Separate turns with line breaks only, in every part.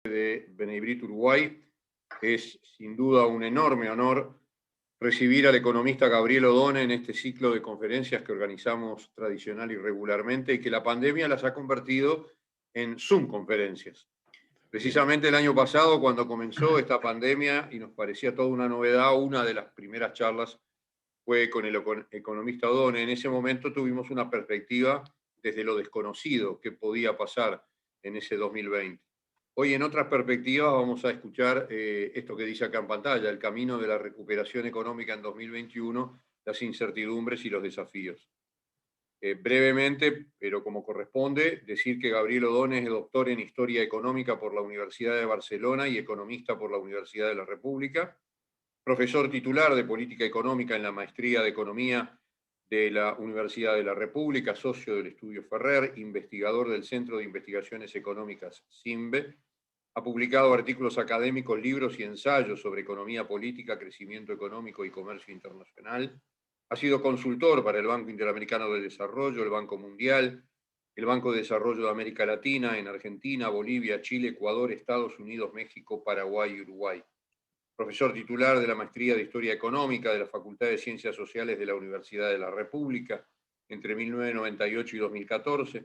de Beneibrit Uruguay. Es sin duda un enorme honor recibir al economista Gabriel Odone en este ciclo de conferencias que organizamos tradicional y regularmente y que la pandemia las ha convertido en Zoom conferencias. Precisamente el año pasado, cuando comenzó esta pandemia y nos parecía toda una novedad, una de las primeras charlas fue con el economista Odone. En ese momento tuvimos una perspectiva desde lo desconocido que podía pasar en ese 2020. Hoy en otras perspectivas vamos a escuchar esto que dice acá en pantalla, el camino de la recuperación económica en 2021, las incertidumbres y los desafíos. Brevemente, pero como corresponde, decir que Gabriel Odone es doctor en Historia Económica por la Universidad de Barcelona y economista por la Universidad de la República, profesor titular de Política Económica en la Maestría de Economía de la Universidad de la República, socio del Estudio Ferrer, investigador del Centro de Investigaciones Económicas CIMBE. Ha publicado artículos académicos, libros y ensayos sobre economía política, crecimiento económico y comercio internacional. Ha sido consultor para el Banco Interamericano de Desarrollo, el Banco Mundial, el Banco de Desarrollo de América Latina, en Argentina, Bolivia, Chile, Ecuador, Estados Unidos, México, Paraguay y Uruguay. Profesor titular de la Maestría de Historia Económica de la Facultad de Ciencias Sociales de la Universidad de la República entre 1998 y 2014.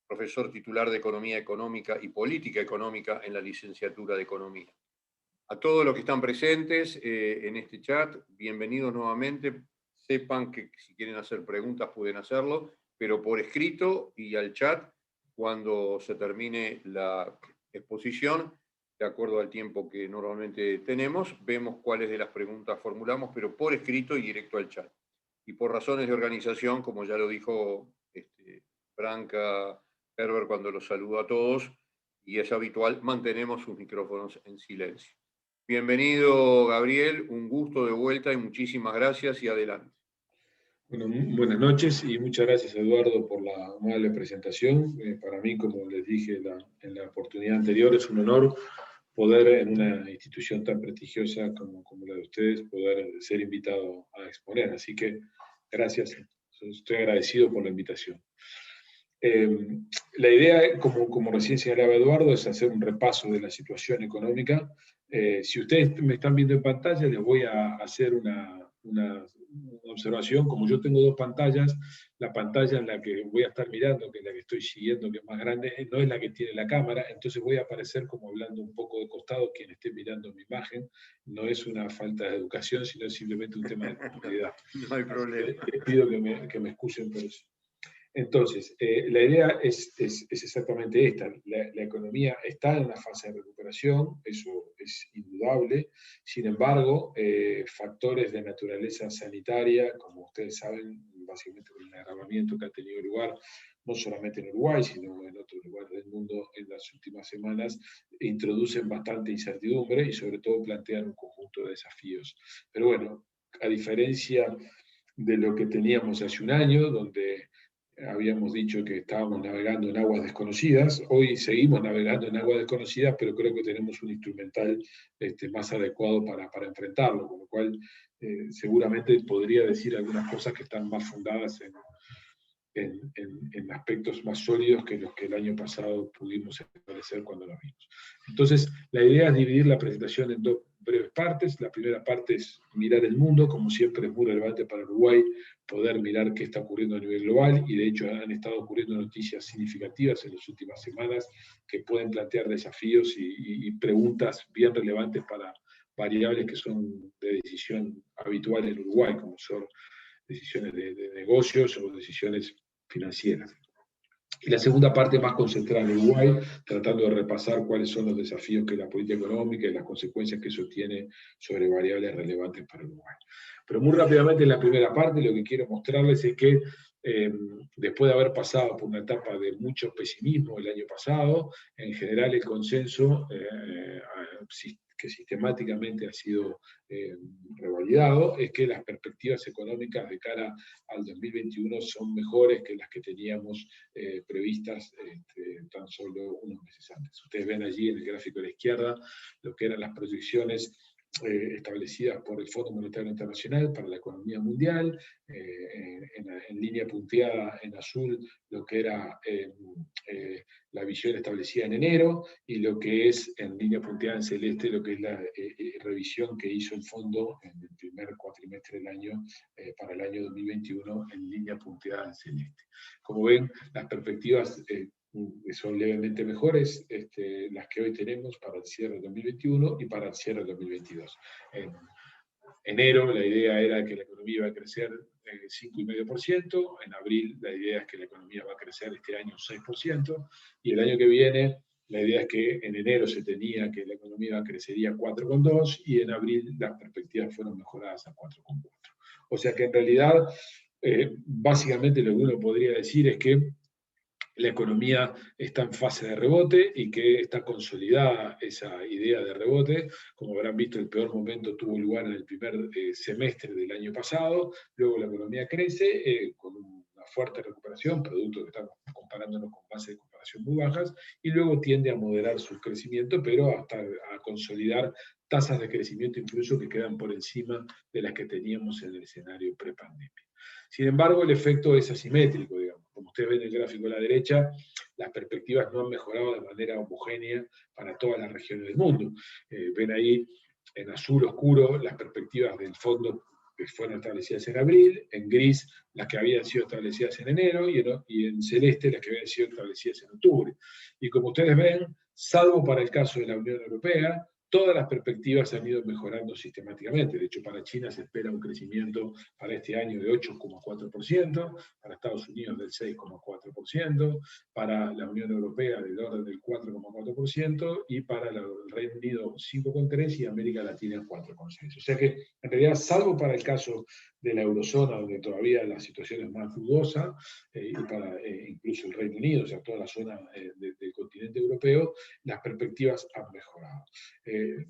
Profesor titular de Economía Económica y Política Económica en la Licenciatura de Economía. A todos los que están presentes en este chat, bienvenidos nuevamente. Sepan que si quieren hacer preguntas pueden hacerlo, pero por escrito y al chat cuando se termine la exposición, de acuerdo al tiempo que normalmente tenemos, vemos cuáles de las preguntas formulamos, pero por escrito y directo al chat. Y por razones de organización, como ya lo dijo Franca Herbert cuando los saludo a todos, y es habitual, mantenemos sus micrófonos en silencio. Bienvenido, Gabriel, un gusto de vuelta y muchísimas gracias y adelante.
Bueno, buenas noches y muchas gracias, Eduardo, por la amable presentación. Para mí, como les dije en la oportunidad anterior, es un honor poder en una institución tan prestigiosa como la de ustedes, poder ser invitado a exponer. Así que gracias, estoy agradecido por la invitación. La idea, como recién señalaba Eduardo, es hacer un repaso de la situación económica. Si ustedes me están viendo en pantalla, les voy a hacer una observación. Como yo tengo dos pantallas, la pantalla en la que voy a estar mirando, que es la que estoy siguiendo, que es más grande, no es la que tiene la cámara, entonces voy a aparecer como hablando un poco de costado quien esté mirando mi imagen. No es una falta de educación, sino simplemente un tema de comodidad.
No hay problema.
Les pido que me excusen por eso. Entonces, la idea es exactamente esta. La economía está en una fase de recuperación, eso es indudable. Sin embargo, factores de naturaleza sanitaria, como ustedes saben, básicamente con el agravamiento que ha tenido lugar, no solamente en Uruguay, sino en otros lugares del mundo en las últimas semanas, introducen bastante incertidumbre y sobre todo plantean un conjunto de desafíos. Pero bueno, a diferencia de lo que teníamos hace un año, donde habíamos dicho que estábamos navegando en aguas desconocidas, hoy seguimos navegando en aguas desconocidas, pero creo que tenemos un instrumental más adecuado para enfrentarlo, con lo cual seguramente podría decir algunas cosas que están más fundadas en aspectos más sólidos que los que el año pasado pudimos establecer cuando lo vimos. Entonces, la idea es dividir la presentación en dos breves partes. La primera parte es mirar el mundo, como siempre es muy relevante para Uruguay poder mirar qué está ocurriendo a nivel global, y de hecho han estado ocurriendo noticias significativas en las últimas semanas que pueden plantear desafíos y preguntas bien relevantes para variables que son de decisión habitual en Uruguay, como son decisiones de negocios o decisiones financieras. Y la segunda parte más concentrada en Uruguay, tratando de repasar cuáles son los desafíos que la política económica y las consecuencias que eso tiene sobre variables relevantes para Uruguay. Pero muy rápidamente en la primera parte lo que quiero mostrarles es que después de haber pasado por una etapa de mucho pesimismo el año pasado, en general el consenso que sistemáticamente ha sido revalidado es que las perspectivas económicas de cara al 2021 son mejores que las que teníamos previstas tan solo unos meses antes. Ustedes ven allí en el gráfico de la izquierda lo que eran las proyecciones establecidas por el Fondo Monetario Internacional para la economía mundial, en línea punteada en azul lo que era la visión establecida en enero, y lo que es en línea punteada en celeste lo que es la revisión que hizo el fondo en el primer cuatrimestre del año, para el año 2021, en línea punteada en celeste. Como ven, las perspectivas son levemente mejores las que hoy tenemos para el cierre de 2021 y para el cierre de 2022. En enero la idea era que la economía iba a crecer 5,5%, en abril la idea es que la economía va a crecer este año 6%, y el año que viene la idea es que en enero se tenía que la economía crecería 4,2%, y en abril las perspectivas fueron mejoradas a 4,4%. O sea que en realidad, básicamente lo que uno podría decir es que la economía está en fase de rebote y que está consolidada esa idea de rebote. Como habrán visto, el peor momento tuvo lugar en el primer semestre del año pasado, luego la economía crece con una fuerte recuperación, producto que estamos comparándonos con bases de comparación muy bajas, y luego tiende a moderar su crecimiento, pero hasta a consolidar tasas de crecimiento incluso que quedan por encima de las que teníamos en el escenario prepandemia. Sin embargo, el efecto es asimétrico, digamos. Como ustedes ven en el gráfico a la derecha, las perspectivas no han mejorado de manera homogénea para todas las regiones del mundo. Ven ahí en azul oscuro las perspectivas del fondo que fueron establecidas en abril, en gris las que habían sido establecidas en enero, y en celeste las que habían sido establecidas en octubre. Y como ustedes ven, salvo para el caso de la Unión Europea, todas las perspectivas han ido mejorando sistemáticamente. De hecho, para China se espera un crecimiento para este año de 8,4%, para Estados Unidos del 6,4%, para la Unión Europea del orden del 4,4%, y para el Reino Unido 5,3% y América Latina 4,6%. O sea que, en realidad, salvo para el caso de la eurozona, donde todavía la situación es más dudosa, y para incluso el Reino Unido, o sea, toda la zona del continente europeo, las perspectivas han mejorado.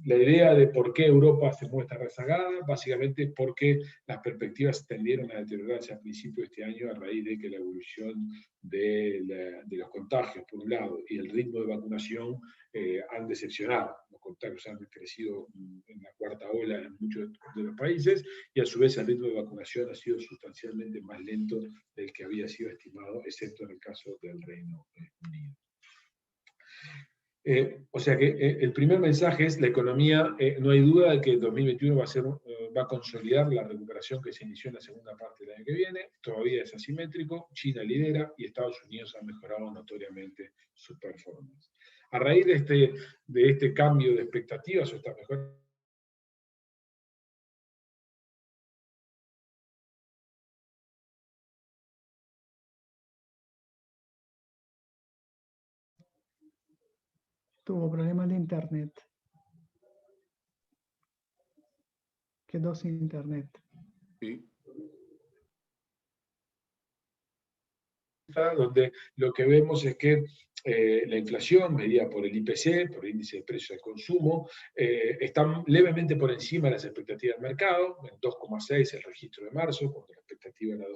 La idea de por qué Europa se muestra rezagada, básicamente porque las perspectivas tendieron a deteriorarse a principios de este año a raíz de que la evolución de los contagios, por un lado, y el ritmo de vacunación han decepcionado. Los contagios han crecido en la cuarta ola en muchos de los países, y a su vez el ritmo de vacunación ha sido sustancialmente más lento del que había sido estimado, excepto en el caso del Reino Unido. O sea que el primer mensaje es la economía, no hay duda de que el 2021 va a consolidar la recuperación que se inició en la segunda parte del año que viene. Todavía es asimétrico, China lidera y Estados Unidos ha mejorado notoriamente su performance. A raíz de este cambio de expectativas o esta mejora,
tuvo problemas de internet. Quedó sin internet.
Sí.
Donde lo que vemos es que la inflación, medida por el IPC, por el índice de precios al consumo, está levemente por encima de las expectativas del mercado, en 2,6 el registro de marzo, cuando la expectativa era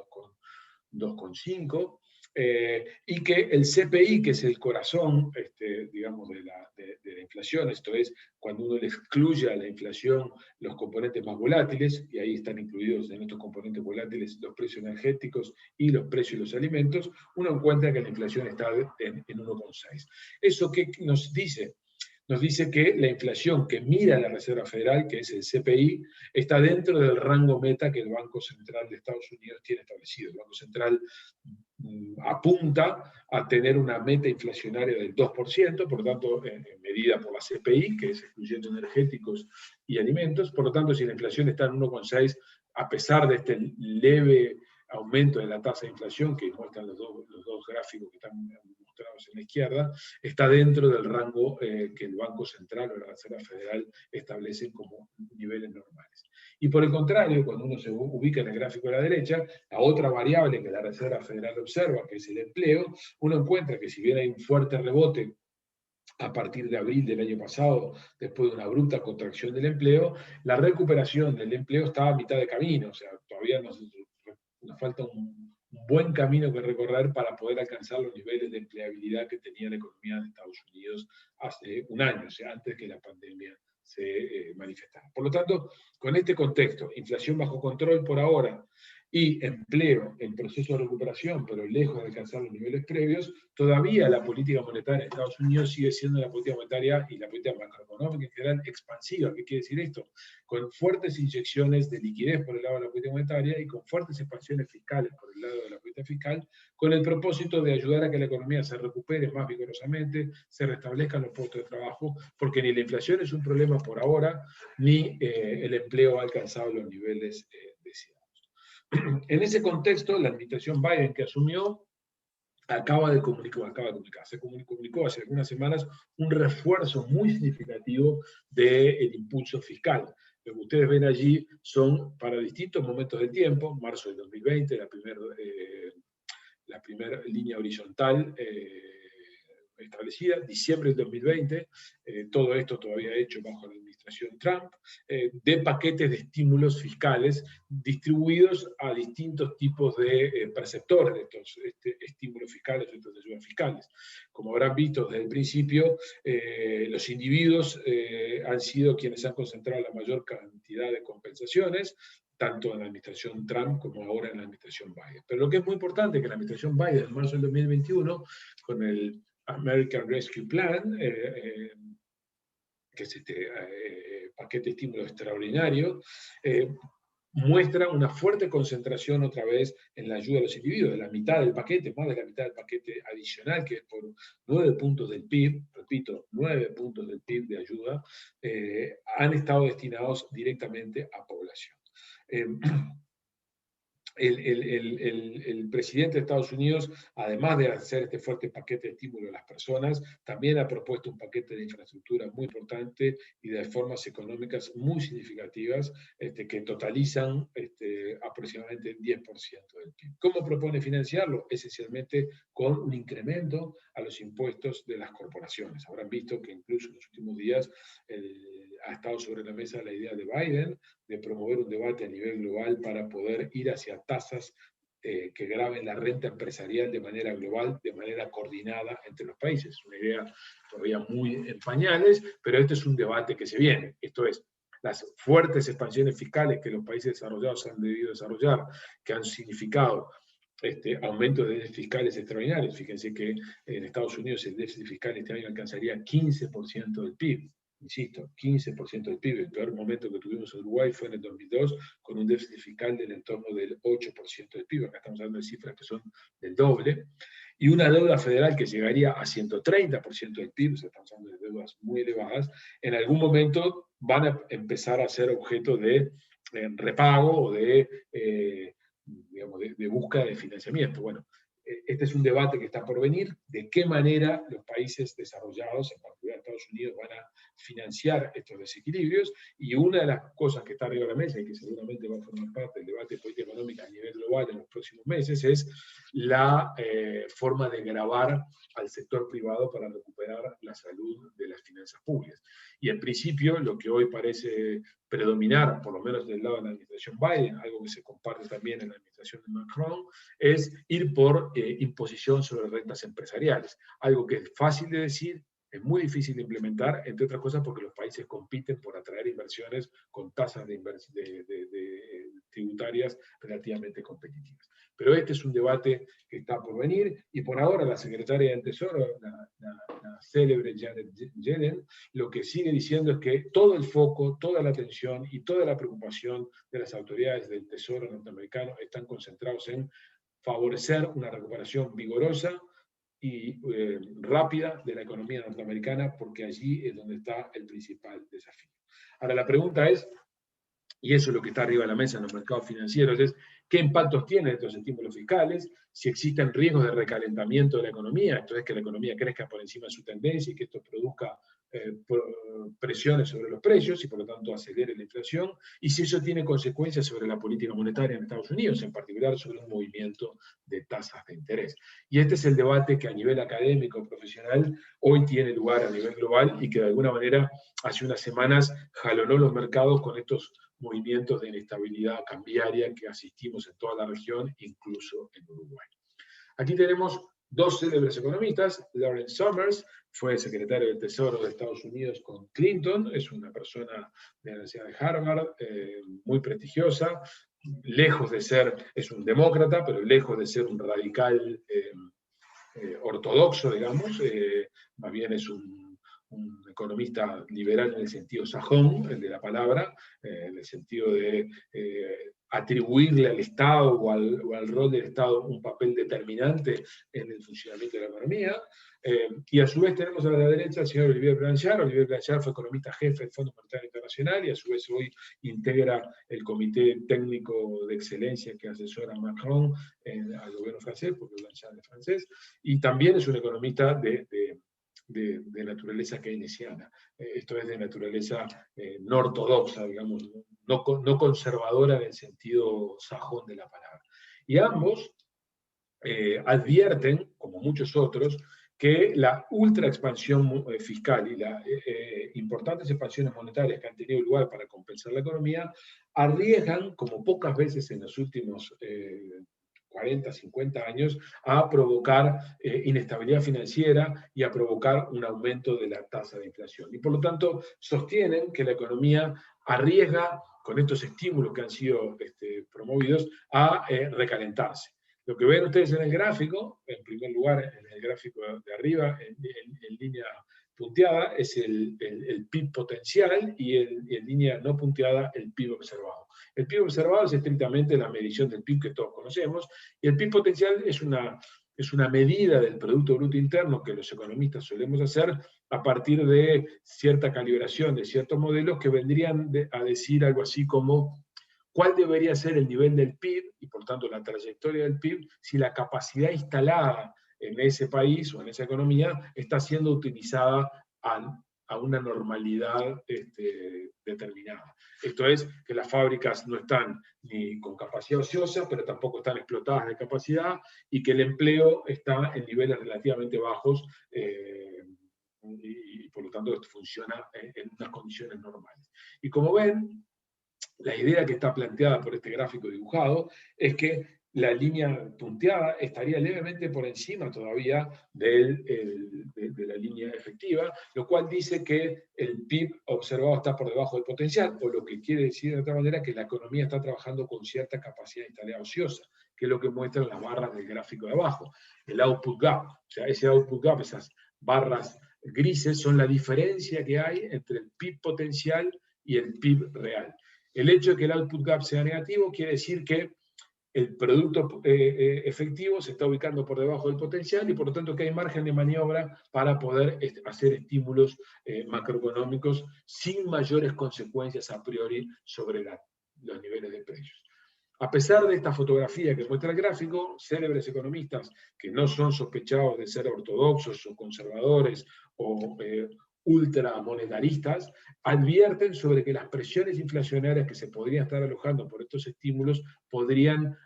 2,5, y que el CPI, que es el corazón, digamos, de la inflación, esto es, cuando uno le excluye a la inflación los componentes más volátiles, y ahí están incluidos en estos componentes volátiles los precios energéticos y los precios de los alimentos, uno encuentra que la inflación está en 1,6. ¿Eso qué nos dice? Nos dice que la inflación que mira la Reserva Federal, que es el CPI, está dentro del rango meta que el Banco Central de Estados Unidos tiene establecido. El Banco Central apunta a tener una meta inflacionaria del 2%, por lo tanto, medida por la CPI, que es excluyendo energéticos y alimentos. Por lo tanto, si la inflación está en 1,6, a pesar de este leve aumento de la tasa de inflación, que muestran los dos gráficos que están mostrados en la izquierda, está dentro del rango que el Banco Central o la Reserva Federal establecen como niveles normales. Y por el contrario, cuando uno se ubica en el gráfico de la derecha, la otra variable que la Reserva Federal observa, que es el empleo, uno encuentra que si bien hay un fuerte rebote a partir de abril del año pasado, después de una abrupta contracción del empleo, la recuperación del empleo está a mitad de camino, o sea, todavía nos falta un buen camino que recorrer para poder alcanzar los niveles de empleabilidad que tenía la economía de Estados Unidos hace un año, o sea, antes que la pandemia se manifestaran. Por lo tanto, con este contexto, inflación bajo control por ahora, y empleo en proceso de recuperación, pero lejos de alcanzar los niveles previos, todavía la política monetaria de Estados Unidos sigue siendo la política monetaria y la política macroeconómica en general expansiva. ¿Qué quiere decir esto? Con fuertes inyecciones de liquidez por el lado de la política monetaria y con fuertes expansiones fiscales por el lado de la política fiscal, con el propósito de ayudar a que la economía se recupere más vigorosamente, se restablezcan los puestos de trabajo, porque ni la inflación es un problema por ahora, ni el empleo ha alcanzado los niveles deseados. En ese contexto, la administración Biden que asumió se comunicó hace algunas semanas un refuerzo muy significativo del impulso fiscal. Lo que ustedes ven allí son para distintos momentos del tiempo, marzo del 2020, la primera línea horizontal establecida, diciembre del 2020, todo esto todavía hecho bajo la administración Trump, de paquetes de estímulos fiscales distribuidos a distintos tipos de perceptores de estos estímulos fiscales, estas ayudas fiscales. Como habrán visto desde el principio, los individuos han sido quienes han concentrado la mayor cantidad de compensaciones, tanto en la administración Trump como ahora en la administración Biden. Pero lo que es muy importante es que la administración Biden, en marzo del 2021, con el American Rescue Plan, que es este paquete de estímulo extraordinario, muestra una fuerte concentración otra vez en la ayuda a los individuos, de la mitad del paquete, más de la mitad del paquete adicional, que es por 9 puntos del PIB, repito, 9 puntos del PIB de ayuda, han estado destinados directamente a población. El presidente de Estados Unidos, además de hacer este fuerte paquete de estímulo a las personas, también ha propuesto un paquete de infraestructura muy importante y de reformas económicas muy significativas que totalizan aproximadamente el 10% del PIB. ¿Cómo propone financiarlo? Esencialmente con un incremento a los impuestos de las corporaciones. Habrán visto que incluso en los últimos días ha estado sobre la mesa la idea de Biden de promover un debate a nivel global para poder ir hacia tasas que graben la renta empresarial de manera global, de manera coordinada entre los países. Es una idea todavía muy en pañales, pero este es un debate que se viene. Esto es, las fuertes expansiones fiscales que los países desarrollados han debido desarrollar, que han significado aumentos de déficit fiscales extraordinarios. Fíjense que en Estados Unidos el déficit fiscal este año alcanzaría 15% del PIB. Insisto, 15% del PIB. El peor momento que tuvimos en Uruguay fue en el 2002, con un déficit fiscal del entorno del 8% del PIB. Acá estamos hablando de cifras que son del doble. Y una deuda federal que llegaría a 130% del PIB, o sea, estamos hablando de deudas muy elevadas, en algún momento van a empezar a ser objeto de repago o de búsqueda de financiamiento. Bueno, este es un debate que está por venir, de qué manera los países desarrollados, en particular Estados Unidos, van a financiar estos desequilibrios, y una de las cosas que está arriba de la mesa y que seguramente va a formar parte del debate de política económica a nivel global en los próximos meses es la forma de gravar al sector privado para recuperar la salud de las finanzas públicas. Y en principio lo que hoy parece predominar, por lo menos del lado de la administración Biden, algo que se comparte también en la administración de Macron, es ir por imposición sobre rentas empresariales. Algo que es fácil de decir, es muy difícil de implementar, entre otras cosas porque los países compiten por atraer inversiones con tasas tributarias relativamente competitivas. Pero este es un debate que está por venir, y por ahora la secretaria del Tesoro, la célebre Janet Yellen, lo que sigue diciendo es que todo el foco, toda la atención y toda la preocupación de las autoridades del Tesoro norteamericano están concentrados en favorecer una recuperación vigorosa y rápida de la economía norteamericana, porque allí es donde está el principal desafío. Ahora la pregunta es, y eso es lo que está arriba de la mesa en los mercados financieros, es qué impactos tienen estos estímulos fiscales, si existen riesgos de recalentamiento de la economía, esto es que la economía crezca por encima de su tendencia y que esto produzca presiones sobre los precios y por lo tanto acelere la inflación, y si eso tiene consecuencias sobre la política monetaria en Estados Unidos, en particular sobre un movimiento de tasas de interés. Y este es el debate que a nivel académico, profesional, hoy tiene lugar a nivel global y que de alguna manera hace unas semanas jalonó los mercados con estos movimientos de inestabilidad cambiaria que asistimos en toda la región, incluso en Uruguay. Aquí tenemos dos célebres economistas. Lawrence Summers fue secretario del Tesoro de Estados Unidos con Clinton, es una persona de la Universidad de Harvard, muy prestigiosa, lejos de ser, es un demócrata, pero lejos de ser un radical ortodoxo, digamos, más bien es un economista liberal en el sentido sajón, el de la palabra, en el sentido de atribuirle al Estado o al rol del Estado un papel determinante en el funcionamiento de la economía. Y a su vez tenemos a la derecha al señor Olivier Blanchard. Olivier Blanchard fue economista jefe del Fondo Monetario Internacional y a su vez hoy integra el comité técnico de excelencia que asesora a Macron al gobierno francés, porque Blanchard es francés, y también es un economista de naturaleza keynesiana. Esto es de naturaleza no ortodoxa, digamos, no conservadora en el sentido sajón de la palabra. Y ambos advierten, como muchos otros, que la ultra expansión fiscal y las importantes expansiones monetarias que han tenido lugar para compensar la economía arriesgan, como pocas veces en los últimos 40, 50 años, a provocar inestabilidad financiera y a provocar un aumento de la tasa de inflación. Y por lo tanto sostienen que la economía arriesga, con estos estímulos que han sido promovidos, a recalentarse. Lo que ven ustedes en el gráfico, en primer lugar, en el gráfico de arriba, en línea punteada, es el PIB potencial y en línea no punteada, el PIB observado. El PIB observado es estrictamente la medición del PIB que todos conocemos, y el PIB potencial es una medida del Producto Bruto Interno que los economistas solemos hacer a partir de cierta calibración de ciertos modelos que vendrían a decir algo así como cuál debería ser el nivel del PIB y por tanto la trayectoria del PIB si la capacidad instalada en ese país o en esa economía está siendo utilizada a una normalidad determinada. Esto es, que las fábricas no están ni con capacidad ociosa, pero tampoco están explotadas de capacidad, y que el empleo está en niveles relativamente bajos, y por lo tanto esto funciona en unas condiciones normales. Y como ven, la idea que está planteada por este gráfico dibujado es que la línea punteada estaría levemente por encima todavía de la línea efectiva, lo cual dice que el PIB observado está por debajo del potencial, o lo que quiere decir de otra manera que la economía está trabajando con cierta capacidad instalada ociosa, que es lo que muestran las barras del gráfico de abajo. El output gap, o sea, ese output gap, esas barras grises, son la diferencia que hay entre el PIB potencial y el PIB real. El hecho de que el output gap sea negativo quiere decir que el producto efectivo se está ubicando por debajo del potencial y por lo tanto que hay margen de maniobra para poder hacer estímulos macroeconómicos sin mayores consecuencias a priori sobre los niveles de precios. A pesar de esta fotografía que muestra el gráfico, célebres economistas que no son sospechados de ser ortodoxos o conservadores o ultramonetaristas, advierten sobre que las presiones inflacionarias que se podrían estar alojando por estos estímulos podrían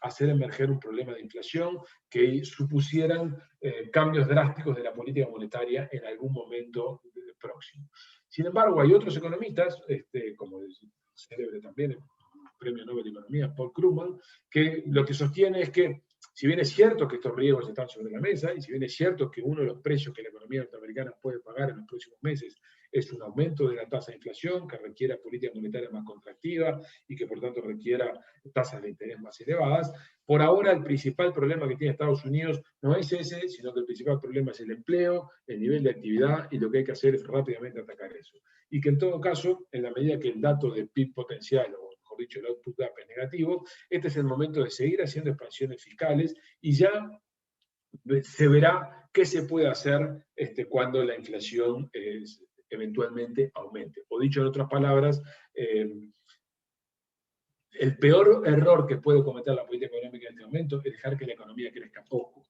hacer emerger un problema de inflación que supusieran cambios drásticos de la política monetaria en algún momento próximo. Sin embargo, hay otros economistas, como el célebre también, el Premio Nobel de Economía, Paul Krugman, que lo que sostiene es que si bien es cierto que estos riesgos están sobre la mesa, y si bien es cierto que uno de los precios que la economía norteamericana puede pagar en los próximos meses es un aumento de la tasa de inflación que requiera política monetaria más contractiva y que por tanto requiera tasas de interés más elevadas, por ahora el principal problema que tiene Estados Unidos no es ese, sino que el principal problema es el empleo, el nivel de actividad, y lo que hay que hacer es rápidamente atacar eso. Y que en todo caso, en la medida que el dato de PIB potencial, o mejor dicho, el output gap es negativo, este es el momento de seguir haciendo expansiones fiscales y ya se verá qué se puede hacer cuando la inflación eventualmente aumente. O dicho en otras palabras, el peor error que puede cometer la política económica en este momento es dejar que la economía crezca poco.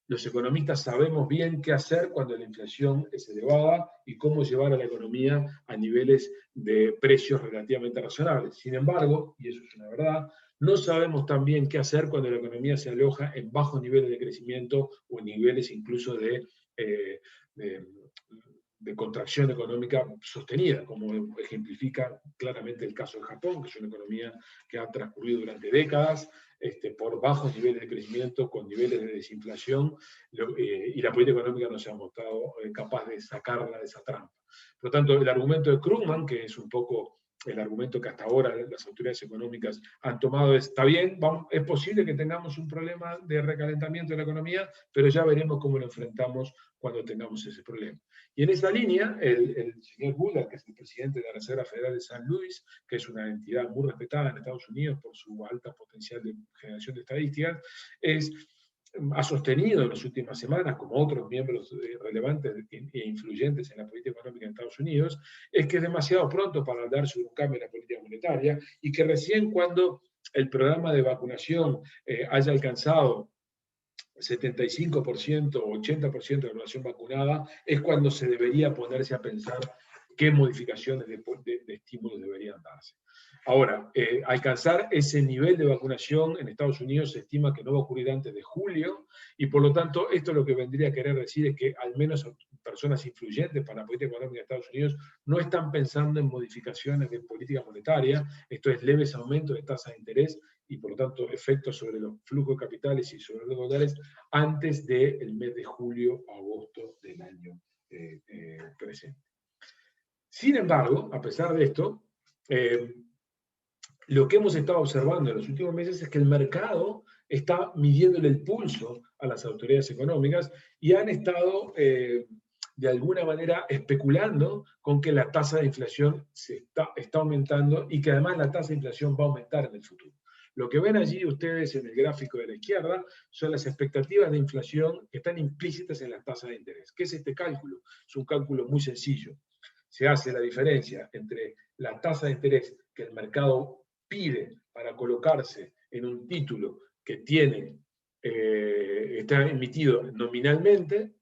Los economistas sabemos bien qué hacer cuando la inflación es elevada y cómo llevar a la economía a niveles de precios relativamente razonables. Sin embargo, y eso es una verdad, no sabemos tan bien qué hacer cuando la economía se aloja en bajos niveles de crecimiento o en niveles incluso de de contracción económica sostenida, como ejemplifica claramente el caso de Japón, que es una economía que ha transcurrido durante décadas por bajos niveles de crecimiento, con niveles de desinflación, y la política económica no se ha mostrado capaz de sacarla de esa trampa. Por lo tanto, el argumento de Krugman, que es un poco el argumento que hasta ahora las autoridades económicas han tomado, está bien, es posible que tengamos un problema de recalentamiento de la economía, pero ya veremos cómo lo enfrentamos cuando tengamos ese problema. Y en esa línea, el señor Bullard, que es el presidente de la Reserva Federal de San Luis, que es una entidad muy respetada en Estados Unidos por su alta potencial de generación de estadísticas, ha sostenido en las últimas semanas, como otros miembros relevantes e influyentes en la política económica en Estados Unidos, es que es demasiado pronto para hablar sobre un cambio en la política monetaria y que recién cuando el programa de vacunación haya alcanzado 75% o 80% de la población vacunada, es cuando se debería ponerse a pensar qué modificaciones de estímulos deberían darse. Ahora, alcanzar ese nivel de vacunación en Estados Unidos se estima que no va a ocurrir antes de julio, y por lo tanto, esto lo que vendría a querer decir es que al menos personas influyentes para la política económica de Estados Unidos no están pensando en modificaciones de política monetaria, esto es leves aumentos de tasas de interés, y por lo tanto efectos sobre los flujos de capitales y sobre los dólares antes del mes de julio o agosto del año presente. Sin embargo, a pesar de esto, lo que hemos estado observando en los últimos meses es que el mercado está midiéndole el pulso a las autoridades económicas y han estado de alguna manera especulando con que la tasa de inflación está aumentando y que además la tasa de inflación va a aumentar en el futuro. Lo que ven allí ustedes en el gráfico de la izquierda son las expectativas de inflación que están implícitas en las tasas de interés. ¿Qué es este cálculo? Es un cálculo muy sencillo. Se hace la diferencia entre la tasa de interés que el mercado pide para colocarse en un título que está emitido nominalmente,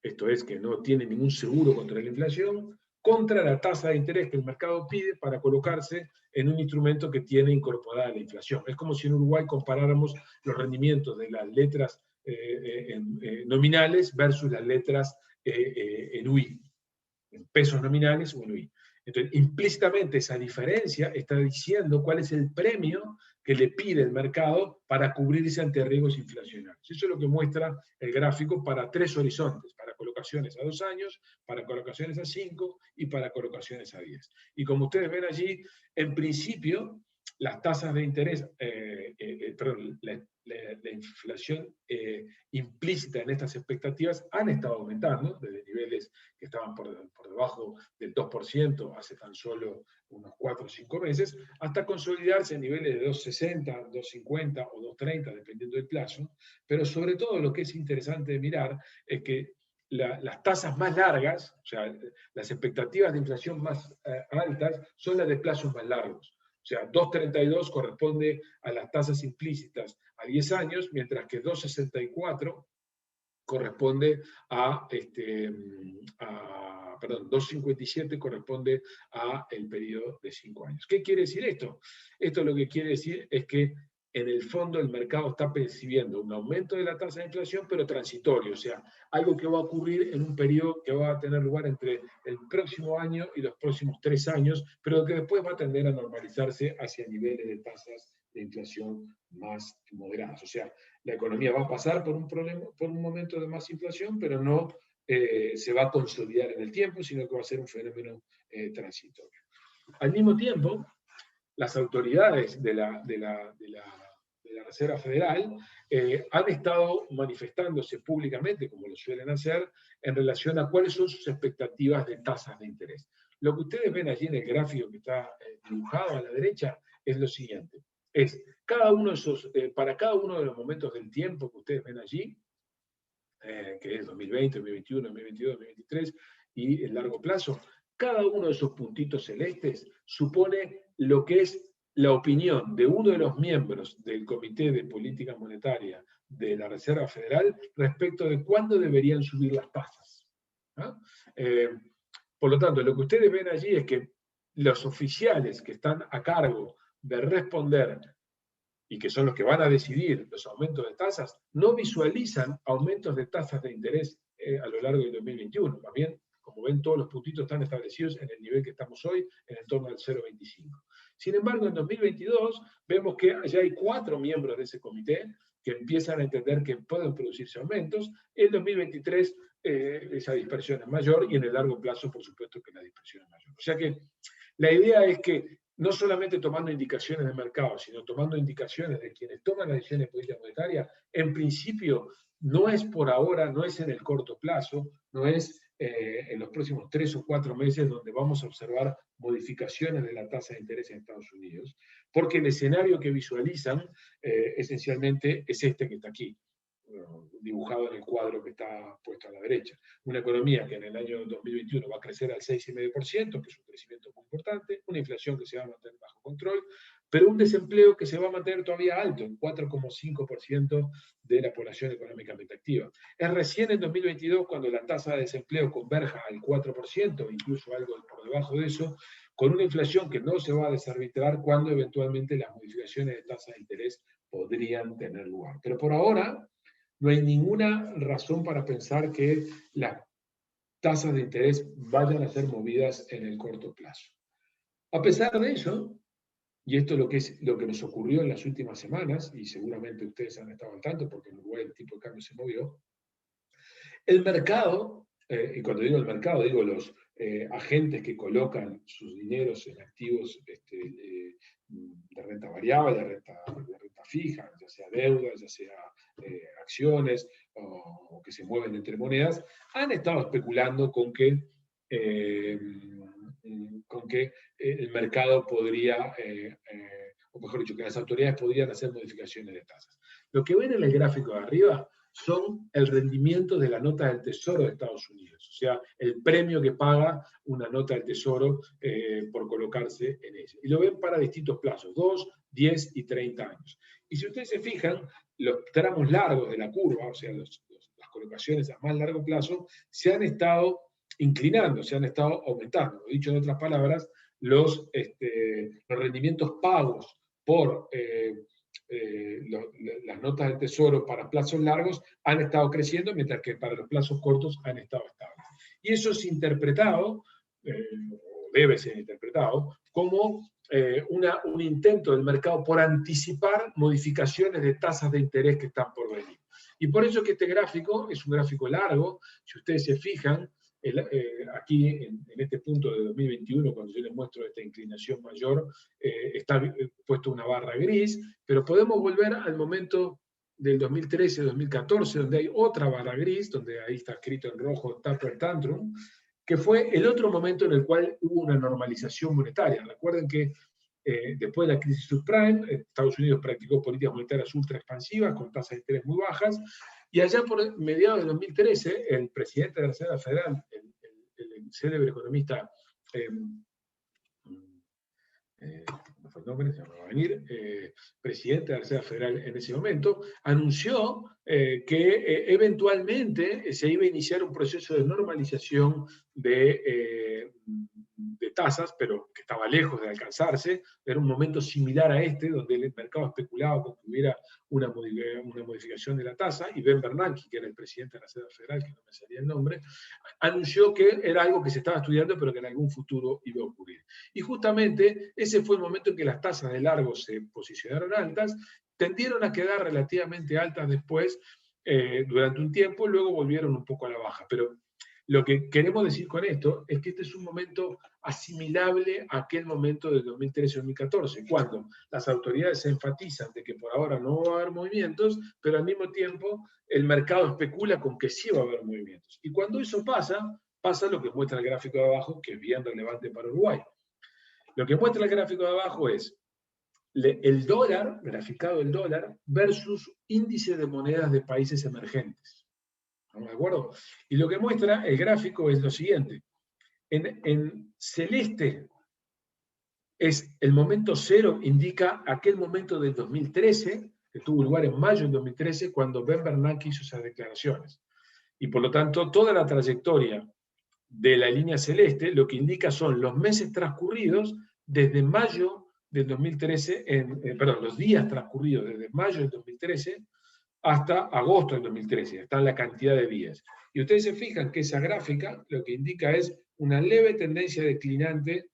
esto es que no tiene ningún seguro contra la inflación, contra la tasa de interés que el mercado pide para colocarse en un instrumento que tiene incorporada la inflación. Es como si en Uruguay comparáramos los rendimientos de las letras nominales versus las letras en UI, en pesos nominales o en UI. Entonces, implícitamente esa diferencia está diciendo cuál es el premio que le pide el mercado para cubrirse ante riesgos inflacionarios. Eso es lo que muestra el gráfico para tres horizontes, para colocaciones a 2 años, para colocaciones a 5 y para colocaciones a 10. Y como ustedes ven allí, en principio, las tasas de interés, la inflación implícita en estas expectativas han estado aumentando desde niveles que estaban por debajo del 2% hace tan solo unos 4 o 5 meses, hasta consolidarse en niveles de 2,60, 2,50 o 2,30, dependiendo del plazo. Pero sobre todo lo que es interesante de mirar es que las tasas más largas, o sea, las expectativas de inflación más altas, son las de plazos más largos. O sea, 2,32 corresponde a las tasas implícitas a 10 años, mientras que 2,64 corresponde perdón, 2,57 corresponde a el periodo de 5 años. ¿Qué quiere decir esto? Esto lo que quiere decir es que en el fondo el mercado está percibiendo un aumento de la tasa de inflación, pero transitorio, o sea, algo que va a ocurrir en un periodo que va a tener lugar entre el próximo año y los próximos 3 años, pero que después va a tender a normalizarse hacia niveles de tasas de inflación más moderadas. O sea, la economía va a pasar por un momento de más inflación, pero no se va a consolidar en el tiempo, sino que va a ser un fenómeno transitorio. Al mismo tiempo, las autoridades de la Reserva Federal han estado manifestándose públicamente, como lo suelen hacer, en relación a cuáles son sus expectativas de tasas de interés. Lo que ustedes ven allí en el gráfico que está dibujado a la derecha es lo siguiente. Para cada uno de los momentos del tiempo que ustedes ven allí, que es 2020, 2021, 2022, 2023 y el largo plazo, cada uno de esos puntitos celestes supone lo que es la opinión de uno de los miembros del Comité de Política Monetaria de la Reserva Federal respecto de cuándo deberían subir las tasas. ¿No? Por lo tanto, lo que ustedes ven allí es que los oficiales que están a cargo de responder y que son los que van a decidir los aumentos de tasas, no visualizan aumentos de tasas de interés a lo largo del 2021. Más bien, Como ven, todos los puntitos están establecidos en el nivel que estamos hoy, en el torno del 0,25. Sin embargo, en 2022 vemos que ya hay 4 miembros de ese comité que empiezan a entender que pueden producirse aumentos. En 2023 esa dispersión es mayor y en el largo plazo, por supuesto, que la dispersión es mayor. O sea que la idea es que no solamente tomando indicaciones de mercado, sino tomando indicaciones de quienes toman las decisiones de política monetaria, en principio no es por ahora, no es en el corto plazo, no es en los próximos 3 o 4 meses donde vamos a observar modificaciones de la tasa de interés en Estados Unidos, porque el escenario que visualizan esencialmente es este que está aquí, dibujado en el cuadro que está puesto a la derecha. Una economía que en el año 2021 va a crecer al 6,5%, que es un crecimiento muy importante, una inflación que se va a mantener bajo control, pero un desempleo que se va a mantener todavía alto, en 4,5% de la población económicamente activa. Es recién en 2022 cuando la tasa de desempleo converja al 4%, incluso algo por debajo de eso, con una inflación que no se va a desarbitrar cuando eventualmente las modificaciones de tasa de interés podrían tener lugar. Pero por ahora no hay ninguna razón para pensar que las tasas de interés vayan a ser movidas en el corto plazo. A pesar de eso, y esto es lo que nos ocurrió en las últimas semanas, y seguramente ustedes han estado al tanto porque en Uruguay el tipo de cambio se movió, el mercado, y cuando digo el mercado, digo los agentes que colocan sus dineros en activos de renta variable, de renta fija, ya sea deuda, ya sea acciones, o que se mueven entre monedas, han estado especulando con que el mercado podría, o mejor dicho, que las autoridades podrían hacer modificaciones de tasas. Lo que ven en el gráfico de arriba son el rendimiento de la nota del Tesoro de Estados Unidos, o sea, el premio que paga una nota del Tesoro por colocarse en ella. Y lo ven para distintos plazos, 2, 10 y 30 años. Y si ustedes se fijan, los tramos largos de la curva, o sea, las colocaciones a más largo plazo, se han estado inclinando, se han estado aumentando. Dicho en otras palabras, los rendimientos pagos por las notas del Tesoro para plazos largos han estado creciendo, mientras que para los plazos cortos han estado estables. Y eso es interpretado, debe ser interpretado, como un intento del mercado por anticipar modificaciones de tasas de interés que están por venir. Y por eso que este gráfico es un gráfico largo. Si ustedes se fijan, aquí en este punto de 2021, cuando yo les muestro esta inclinación mayor, está puesto una barra gris, pero podemos volver al momento del 2013-2014, donde hay otra barra gris, donde ahí está escrito en rojo Taper Tantrum, que fue el otro momento en el cual hubo una normalización monetaria. Recuerden que después de la crisis subprime, Estados Unidos practicó políticas monetarias ultra expansivas con tasas de interés muy bajas, y allá por mediados de 2013, el presidente de la Reserva Federal, el célebre economista, no fue el nombre, se me va a venir, presidente de la Reserva Federal en ese momento, anunció que eventualmente se iba a iniciar un proceso de normalización de tasas, pero que estaba lejos de alcanzarse. Era un momento similar a este, donde el mercado especulaba con que hubiera una modificación de la tasa, y Ben Bernanke, que era el presidente de la Reserva Federal, que no me salía el nombre, anunció que era algo que se estaba estudiando, pero que en algún futuro iba a ocurrir. Y justamente ese fue el momento en que las tasas de largo se posicionaron altas, tendieron a quedar relativamente altas después, durante un tiempo, luego volvieron un poco a la baja. Pero lo que queremos decir con esto es que este es un momento asimilable a aquel momento del 2013-2014, cuando las autoridades se enfatizan de que por ahora no va a haber movimientos, pero al mismo tiempo el mercado especula con que sí va a haber movimientos. Y cuando eso pasa lo que muestra el gráfico de abajo, que es bien relevante para Uruguay. Lo que muestra el gráfico de abajo es el dólar, graficado el dólar, versus índice de monedas de países emergentes. ¿De acuerdo? Y lo que muestra el gráfico es lo siguiente. En celeste es el momento cero, indica aquel momento del 2013, que tuvo lugar en mayo del 2013, cuando Ben Bernanke hizo esas declaraciones. Y por lo tanto, toda la trayectoria de la línea celeste lo que indica son los meses transcurridos desde mayo del 2013, los días transcurridos desde mayo del 2013 hasta agosto del 2013, está en la cantidad de días. Y ustedes se fijan que esa gráfica lo que indica es una leve tendencia declinante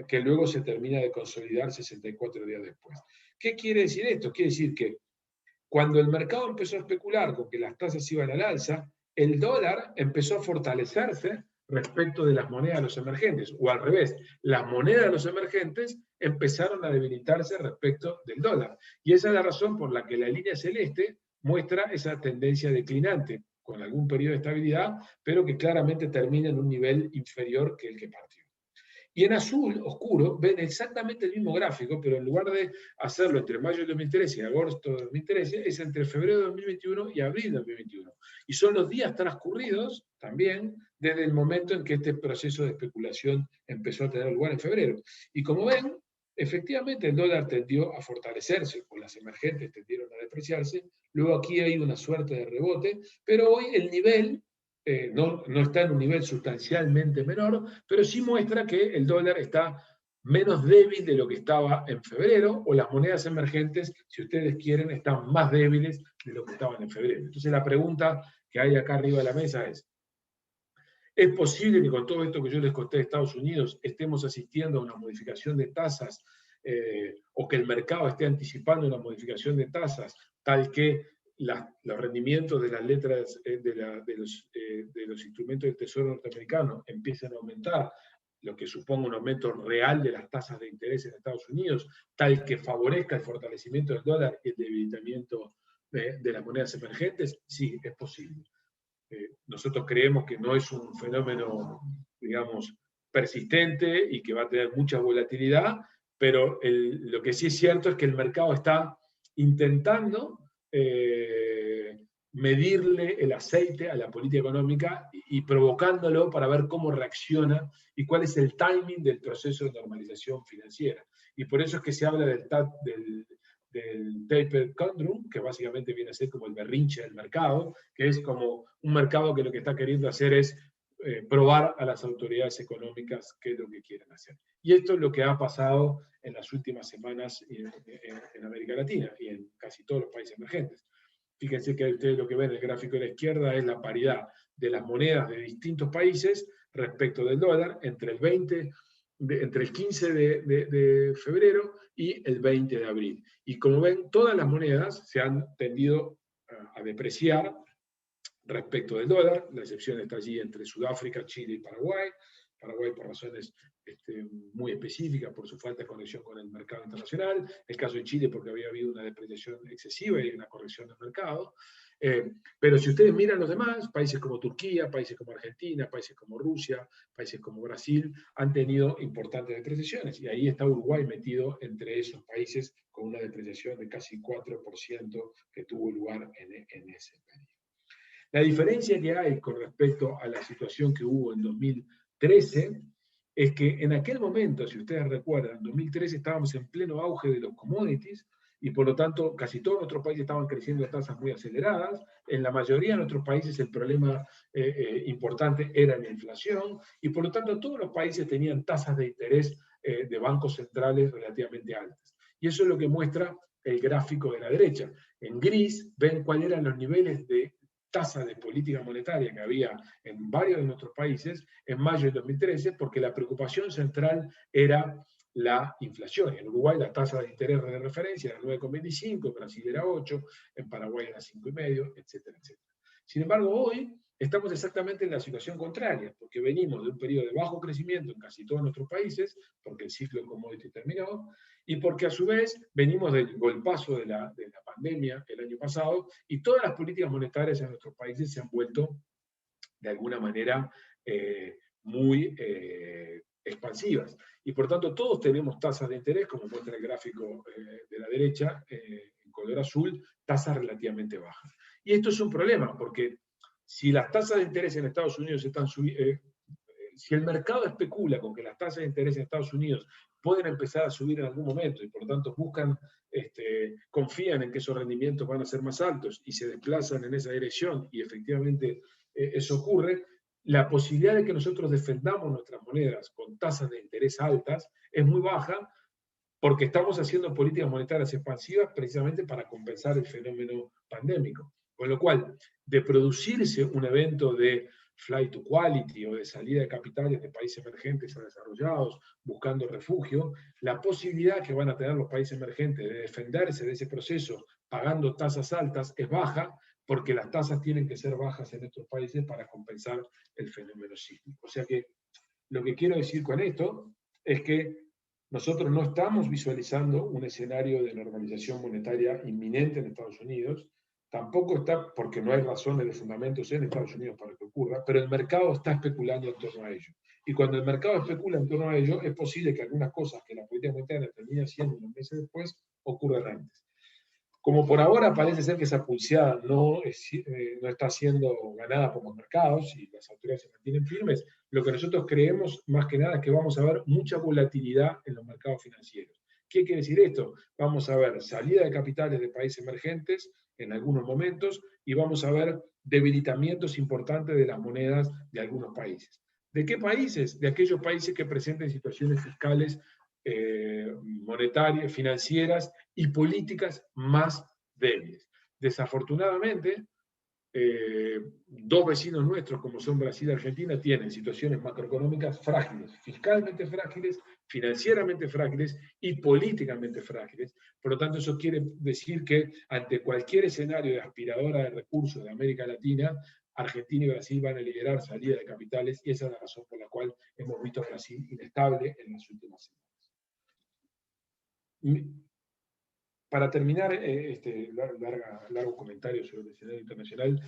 que luego se termina de consolidar 64 días después. ¿Qué quiere decir esto? Quiere decir que cuando el mercado empezó a especular con que las tasas iban al alza, el dólar empezó a fortalecerse respecto de las monedas de los emergentes, o al revés, las monedas de los emergentes empezaron a debilitarse respecto del dólar. Y esa es la razón por la que la línea celeste muestra esa tendencia declinante, con algún periodo de estabilidad, pero que claramente termina en un nivel inferior que el que partió. Y en azul oscuro ven exactamente el mismo gráfico, pero en lugar de hacerlo entre mayo de 2013 y agosto de 2013, es entre febrero de 2021 y abril de 2021. Y son los días transcurridos también desde el momento en que este proceso de especulación empezó a tener lugar en febrero. Y como ven, efectivamente el dólar tendió a fortalecerse, o las emergentes tendieron a depreciarse. Luego aquí hay una suerte de rebote, pero hoy el nivel no está en un nivel sustancialmente menor, pero sí muestra que el dólar está menos débil de lo que estaba en febrero, o las monedas emergentes, si ustedes quieren, están más débiles de lo que estaban en febrero. Entonces la pregunta que hay acá arriba de la mesa ¿es posible que con todo esto que yo les conté de Estados Unidos estemos asistiendo a una modificación de tasas o que el mercado esté anticipando una modificación de tasas tal que los rendimientos de las letras de los instrumentos del Tesoro norteamericano empiecen a aumentar, lo que suponga un aumento real de las tasas de interés en Estados Unidos, tal que favorezca el fortalecimiento del dólar y el debilitamiento de las monedas emergentes? Sí, es posible. Nosotros creemos que no es un fenómeno, digamos, persistente y que va a tener mucha volatilidad, pero lo que sí es cierto es que el mercado está intentando medirle el aceite a la política económica y provocándolo para ver cómo reacciona y cuál es el timing del proceso de normalización financiera. Y por eso es que se habla del taper tantrum, que básicamente viene a ser como el berrinche del mercado, que es como un mercado que lo que está queriendo hacer es probar a las autoridades económicas qué es lo que quieren hacer. Y esto es lo que ha pasado en las últimas semanas en América Latina y en casi todos los países emergentes. Fíjense que ustedes lo que ven en el gráfico de la izquierda es la paridad de las monedas de distintos países respecto del dólar entre el 15 de febrero y el 20 de abril. Y como ven, todas las monedas se han tendido a depreciar respecto del dólar. La excepción está allí entre Sudáfrica, Chile y Paraguay. Paraguay por razones muy específicas, por su falta de conexión con el mercado internacional. El caso de Chile porque había habido una depreciación excesiva y una corrección del mercado. Pero si ustedes miran los demás, países como Turquía, países como Argentina, países como Rusia, países como Brasil, han tenido importantes depreciaciones. Y ahí está Uruguay metido entre esos países con una depreciación de casi 4% que tuvo lugar en ese periodo. La diferencia que hay con respecto a la situación que hubo en 2013 es que en aquel momento, si ustedes recuerdan, en 2013 estábamos en pleno auge de los commodities y por lo tanto casi todos nuestros países estaban creciendo a tasas muy aceleradas. En la mayoría de nuestros países el problema importante era la inflación y por lo tanto todos los países tenían tasas de interés de bancos centrales relativamente altas. Y eso es lo que muestra el gráfico de la derecha. En gris ven cuáles eran los niveles de tasa de política monetaria que había en varios de nuestros países en mayo de 2013, porque la preocupación central era la inflación. En Uruguay la tasa de interés de referencia era 9,25, en Brasil era 8, en Paraguay era 5,5, etcétera, etcétera. Sin embargo, hoy estamos exactamente en la situación contraria, porque venimos de un periodo de bajo crecimiento en casi todos nuestros países, porque el ciclo de commodity terminó, y porque a su vez venimos del golpazo de la pandemia el año pasado, y todas las políticas monetarias en nuestros países se han vuelto de alguna manera muy expansivas. Y por tanto todos tenemos tasas de interés, como muestra el gráfico de la derecha, en color azul, tasas relativamente bajas. Y esto es un problema, porque si las tasas de interés en Estados Unidos están subiendo, si el mercado especula con que las tasas de interés en Estados Unidos pueden empezar a subir en algún momento y por lo tanto confían en que esos rendimientos van a ser más altos y se desplazan en esa dirección y efectivamente eso ocurre, la posibilidad de que nosotros defendamos nuestras monedas con tasas de interés altas es muy baja, porque estamos haciendo políticas monetarias expansivas precisamente para compensar el fenómeno pandémico. Con lo cual, de producirse un evento de flight to quality o de salida de capitales de países emergentes a desarrollados buscando refugio, la posibilidad que van a tener los países emergentes de defenderse de ese proceso pagando tasas altas es baja, porque las tasas tienen que ser bajas en estos países para compensar el fenómeno sísmico. O sea que lo que quiero decir con esto es que nosotros no estamos visualizando un escenario de normalización monetaria inminente en Estados Unidos, tampoco está, porque no hay razones de fundamentos en Estados Unidos para que ocurra, pero el mercado está especulando en torno a ello. Y cuando el mercado especula en torno a ello, es posible que algunas cosas que la política monetaria termine haciendo unos meses después ocurran antes. Como por ahora parece ser que esa pulseada no está siendo ganada por los mercados y las autoridades se mantienen firmes, lo que nosotros creemos más que nada es que vamos a ver mucha volatilidad en los mercados financieros. ¿Qué quiere decir esto? Vamos a ver salida de capitales de países emergentes en algunos momentos y vamos a ver debilitamientos importantes de las monedas de algunos países. ¿De qué países? De aquellos países que presenten situaciones fiscales monetarias, financieras y políticas más débiles. Desafortunadamente, dos vecinos nuestros, como son Brasil y Argentina, tienen situaciones macroeconómicas frágiles, fiscalmente frágiles, financieramente frágiles y políticamente frágiles. Por lo tanto, eso quiere decir que ante cualquier escenario de aspiradora de recursos de América Latina, Argentina y Brasil van a liderar salida de capitales, y esa es la razón por la cual hemos visto a Brasil inestable en las últimas semanas. Para terminar este largo comentario sobre el escenario internacional,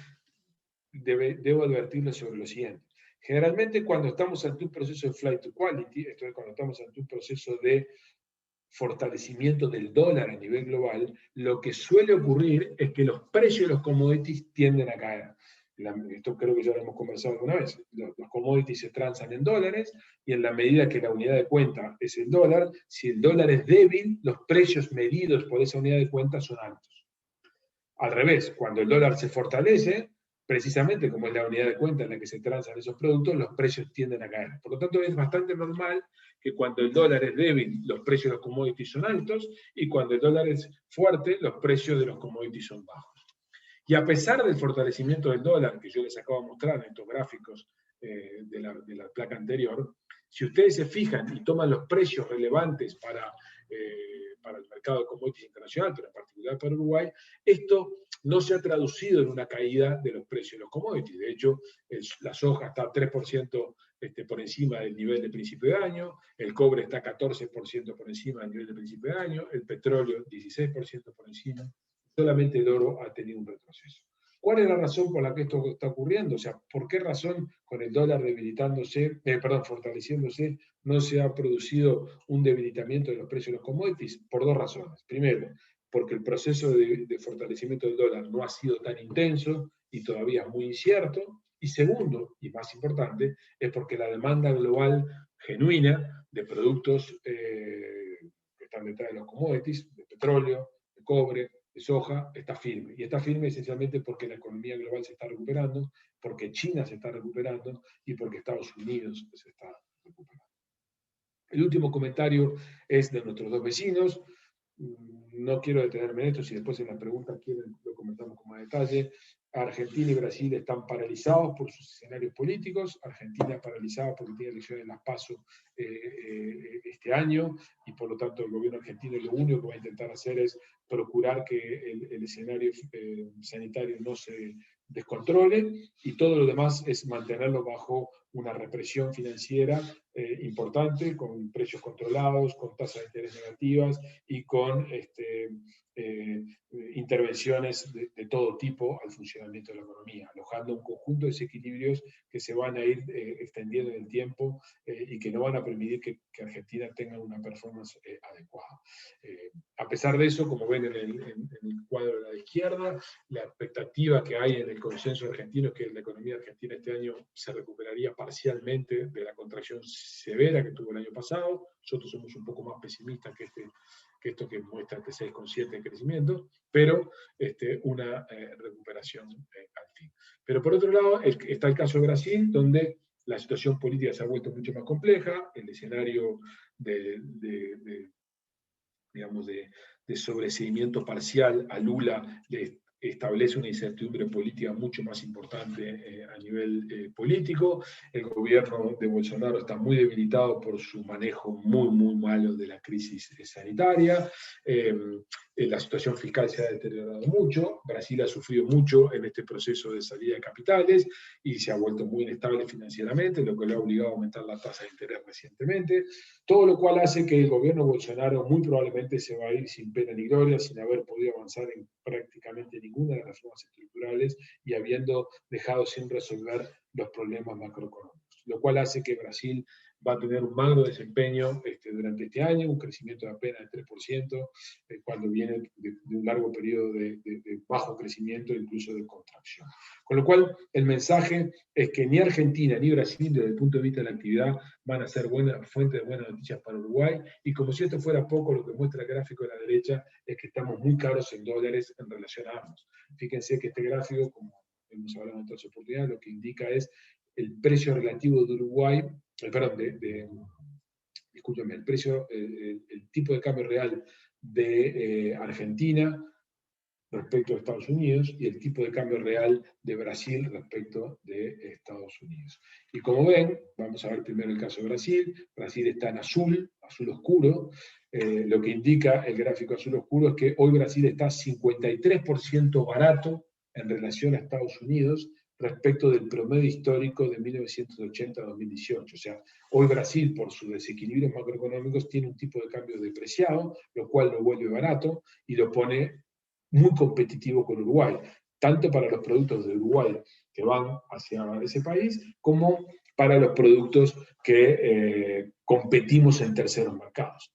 debo advertirles sobre lo siguiente. Generalmente cuando estamos ante un proceso de flight to quality, esto es cuando estamos ante un proceso de fortalecimiento del dólar a nivel global, lo que suele ocurrir es que los precios de los commodities tienden a caer. Esto creo que ya lo hemos conversado alguna vez. Los commodities se transan en dólares y en la medida que la unidad de cuenta es el dólar, si el dólar es débil, los precios medidos por esa unidad de cuenta son altos. Al revés, cuando el dólar se fortalece, precisamente como es la unidad de cuenta en la que se transan esos productos, los precios tienden a caer. Por lo tanto, es bastante normal que cuando el dólar es débil, los precios de los commodities son altos, y cuando el dólar es fuerte, los precios de los commodities son bajos. Y a pesar del fortalecimiento del dólar, que yo les acabo de mostrar en estos gráficos de la placa anterior, si ustedes se fijan y toman los precios relevantes para el mercado de commodities internacional, pero en particular para Uruguay, esto no se ha traducido en una caída de los precios de los commodities. De hecho, la soja está 3% por encima del nivel de principio de año, el cobre está 14% por encima del nivel de principio de año, el petróleo 16% por encima, solamente el oro ha tenido un retroceso. ¿Cuál es la razón por la que esto está ocurriendo? O sea, ¿por qué razón con el dólar fortaleciéndose, no se ha producido un debilitamiento de los precios de los commodities? Por dos razones. Primero, porque el proceso de fortalecimiento del dólar no ha sido tan intenso y todavía es muy incierto. Y segundo, y más importante, es porque la demanda global genuina de productos que están detrás de los commodities, de petróleo, de cobre, de soja, está firme. Y está firme esencialmente porque la economía global se está recuperando, porque China se está recuperando y porque Estados Unidos se está recuperando. El último comentario es de nuestros dos vecinos. No quiero detenerme en esto, si después en la pregunta quieren lo comentamos con más detalle. Argentina y Brasil están paralizados por sus escenarios políticos. Argentina paralizada porque tiene elecciones en las PASO este año, y por lo tanto el gobierno argentino lo único que va a intentar hacer es procurar que el escenario sanitario no se descontrole, y todo lo demás es mantenerlo bajo una represión financiera importante, con precios controlados, con tasas de interés negativas y con intervenciones de todo tipo al funcionamiento de la economía, alojando un conjunto de desequilibrios que se van a ir extendiendo en el tiempo y que no van a permitir que Argentina tenga una performance adecuada. A pesar de eso, como ven en el cuadro de la izquierda, la expectativa que hay en el consenso argentino es que la economía argentina este año se recuperaría parcialmente de la contracción severa que tuvo el año pasado. Nosotros somos un poco más pesimistas que esto que muestra este 6,7 de crecimiento, pero una recuperación al fin. Pero por otro lado está el caso de Brasil, donde la situación política se ha vuelto mucho más compleja, el escenario de digamos, de sobreseimiento parcial a Lula le establece una incertidumbre política mucho más importante a nivel político. El gobierno de Bolsonaro está muy debilitado por su manejo muy malo de la crisis sanitaria. La situación fiscal se ha deteriorado mucho. Brasil ha sufrido mucho en este proceso de salida de capitales y se ha vuelto muy inestable financieramente, lo que lo ha obligado a aumentar la tasa de interés recientemente. Todo lo cual hace que el gobierno Bolsonaro muy probablemente se va a ir sin pena ni gloria, sin haber podido avanzar en prácticamente ninguna de las reformas estructurales y habiendo dejado sin resolver los problemas macroeconómicos. Lo cual hace que Brasil va a tener un magro desempeño durante este año, un crecimiento de apenas de 3%, cuando viene de un largo periodo de bajo crecimiento, incluso de contracción. Con lo cual, el mensaje es que ni Argentina ni Brasil, desde el punto de vista de la actividad, van a ser fuente de buenas noticias para Uruguay, y como si esto fuera poco, lo que muestra el gráfico de la derecha es que estamos muy caros en dólares en relación a ambos. Fíjense que este gráfico, como hemos hablado en otras oportunidades, lo que indica es el precio relativo de Uruguay, discúlpenme, el tipo de cambio real de Argentina respecto a Estados Unidos y el tipo de cambio real de Brasil respecto de Estados Unidos. Y como ven, vamos a ver primero el caso de Brasil. Brasil está en azul oscuro. Lo que indica el gráfico azul oscuro es que hoy Brasil está 53% barato en relación a Estados Unidos respecto del promedio histórico de 1980 a 2018. O sea, hoy Brasil, por sus desequilibrios macroeconómicos, tiene un tipo de cambio depreciado, lo cual lo vuelve barato y lo pone muy competitivo con Uruguay, tanto para los productos de Uruguay que van hacia ese país, como para los productos que competimos en terceros mercados.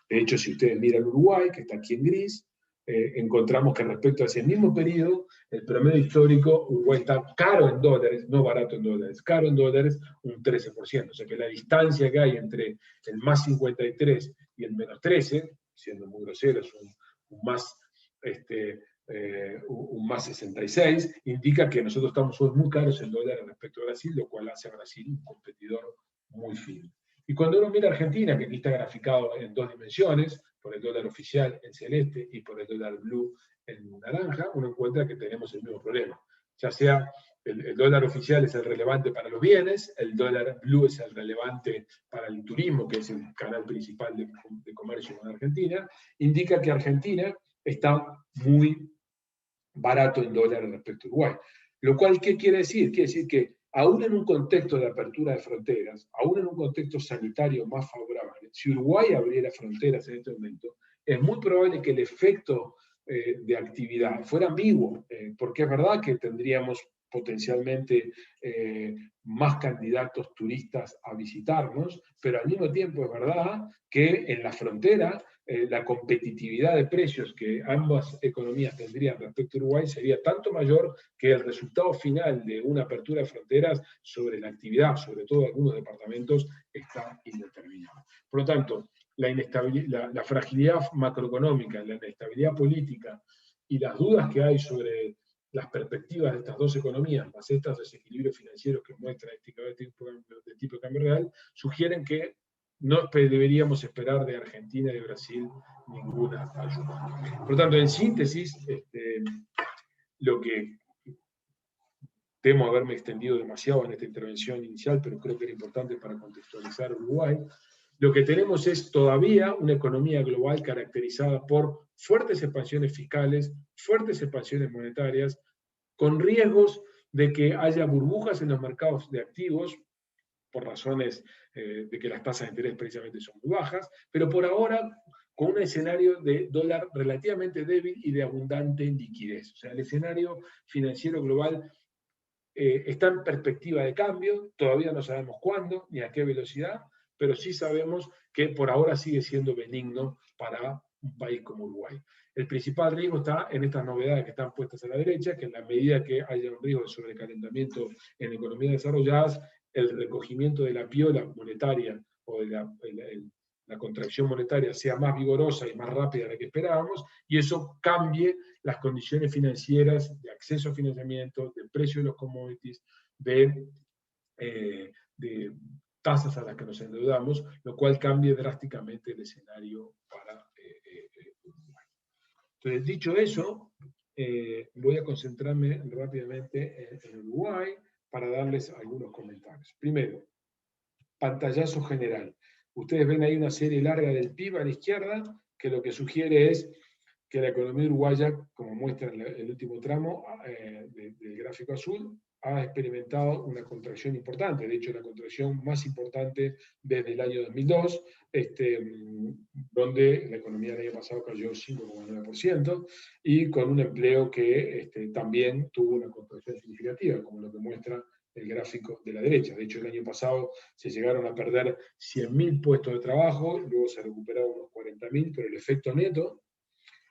De hecho, si ustedes miran Uruguay, que está aquí en gris, encontramos que respecto a ese mismo periodo, el promedio histórico, Uruguay está caro en dólares, no barato en dólares, caro en dólares un 13%. O sea que la distancia que hay entre el más 53 y el menos 13, siendo muy grosero, es un más un más 66, indica que nosotros estamos muy caros en dólares respecto a Brasil, lo cual hace a Brasil un competidor muy firme. Y cuando uno mira Argentina, que aquí está graficado en dos dimensiones, por el dólar oficial en celeste y por el dólar blue en naranja, uno encuentra que tenemos el mismo problema. Ya sea el dólar oficial es el relevante para los bienes, el dólar blue es el relevante para el turismo, que es el canal principal de comercio en Argentina, indica que Argentina está muy barato en dólares respecto a Uruguay. Lo cual, ¿qué quiere decir? Quiere decir que aún en un contexto de apertura de fronteras, aún en un contexto sanitario más favorable, si Uruguay abriera fronteras en este momento, es muy probable que el efecto de actividad fuera ambiguo, porque es verdad que tendríamos potencialmente más candidatos turistas a visitarnos, pero al mismo tiempo es verdad que en la frontera la competitividad de precios que ambas economías tendrían respecto a Uruguay sería tanto mayor que el resultado final de una apertura de fronteras sobre la actividad, sobre todo algunos departamentos, está indeterminado. Por lo tanto, la fragilidad macroeconómica, la inestabilidad política y las dudas que hay sobre las perspectivas de estas dos economías, más estos desequilibrios financieros que muestra este tipo de cambio real, sugieren que no deberíamos esperar de Argentina y de Brasil ninguna ayuda. Por lo tanto, en síntesis, lo que temo haberme extendido demasiado en esta intervención inicial, pero creo que era importante para contextualizar Uruguay, lo que tenemos es todavía una economía global caracterizada por fuertes expansiones fiscales, fuertes expansiones monetarias, con riesgos de que haya burbujas en los mercados de activos, por razones de que las tasas de interés precisamente son muy bajas, pero por ahora con un escenario de dólar relativamente débil y de abundante liquidez. O sea, el escenario financiero global está en perspectiva de cambio, todavía no sabemos cuándo ni a qué velocidad, pero sí sabemos que por ahora sigue siendo benigno para un país como Uruguay. El principal riesgo está en estas novedades que están puestas a la derecha, que en la medida que haya un riesgo de sobrecalentamiento en economías desarrolladas, el recogimiento de la piola monetaria o de la contracción monetaria sea más vigorosa y más rápida de la que esperábamos, y eso cambie las condiciones financieras de acceso a financiamiento, de precio de los commodities, de tasas a las que nos endeudamos, lo cual cambie drásticamente el escenario para Entonces, dicho eso, voy a concentrarme rápidamente en Uruguay para darles algunos comentarios. Primero, pantallazo general. Ustedes ven ahí una serie larga del PIB a la izquierda, que lo que sugiere es que la economía uruguaya, como muestra en el último tramo del gráfico azul, ha experimentado una contracción importante, de hecho la contracción más importante desde el año 2002, donde la economía del año pasado cayó 5,9%, y con un empleo que también tuvo una contracción significativa, como lo que muestra el gráfico de la derecha. De hecho, el año pasado se llegaron a perder 100.000 puestos de trabajo, luego se recuperaron unos 40.000, pero el efecto neto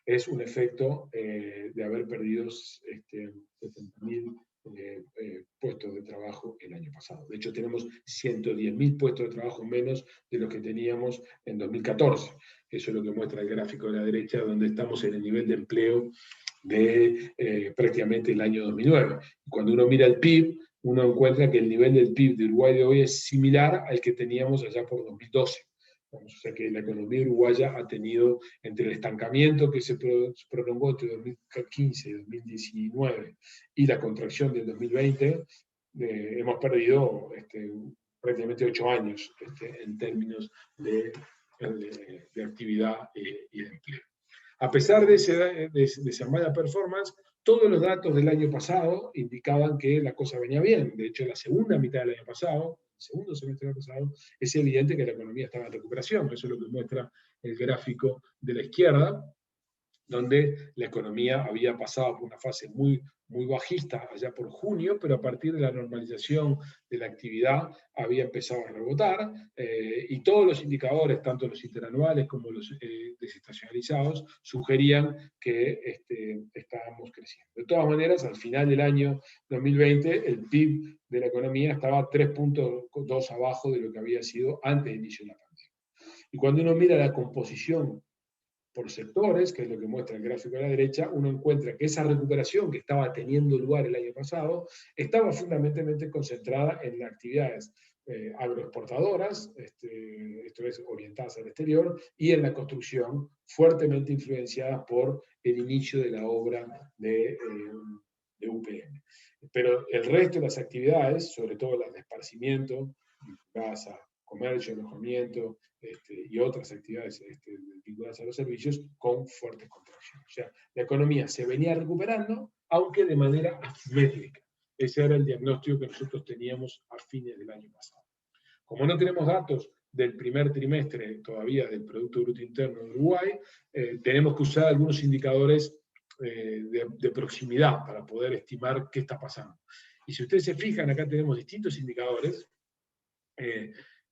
es un efecto de haber perdido 70.000 puestos de trabajo el año pasado. De hecho, tenemos 110.000 puestos de trabajo menos de los que teníamos en 2014. Eso es lo que muestra el gráfico de la derecha, donde estamos en el nivel de empleo de prácticamente el año 2009. Cuando uno mira el PIB, uno encuentra que el nivel del PIB de Uruguay de hoy es similar al que teníamos allá por 2012. O sea que la economía uruguaya ha tenido, entre el estancamiento que se prolongó entre 2015 y 2019 y la contracción del 2020, hemos perdido prácticamente 8 años en términos de actividad y de empleo. A pesar de esa mala performance, todos los datos del año pasado indicaban que la cosa venía bien. De hecho, la segunda mitad del año pasado, el segundo semestre del año pasado, es evidente que la economía estaba en recuperación. Eso es lo que muestra el gráfico de la izquierda, donde la economía había pasado por una fase muy bajista allá por junio, pero a partir de la normalización de la actividad había empezado a rebotar, y todos los indicadores, tanto los interanuales como los desestacionalizados, sugerían que estábamos creciendo. De todas maneras, al final del año 2020, el PIB de la economía estaba 3,2 abajo de lo que había sido antes del inicio de la pandemia. Y cuando uno mira la composición por sectores, que es lo que muestra el gráfico de la derecha, uno encuentra que esa recuperación que estaba teniendo lugar el año pasado estaba fundamentalmente concentrada en las actividades agroexportadoras, esto es, orientadas al exterior, y en la construcción, fuertemente influenciada por el inicio de la obra de UPM. Pero el resto de las actividades, sobre todo las de esparcimiento, casa, comercio, alojamiento y otras actividades vinculadas a los servicios, con fuertes contracciones. O sea, la economía se venía recuperando, aunque de manera asimétrica. Ese era el diagnóstico que nosotros teníamos a fines del año pasado. Como no tenemos datos del primer trimestre todavía del Producto Bruto Interno de Uruguay, tenemos que usar algunos indicadores de proximidad para poder estimar qué está pasando. Y si ustedes se fijan, acá tenemos distintos indicadores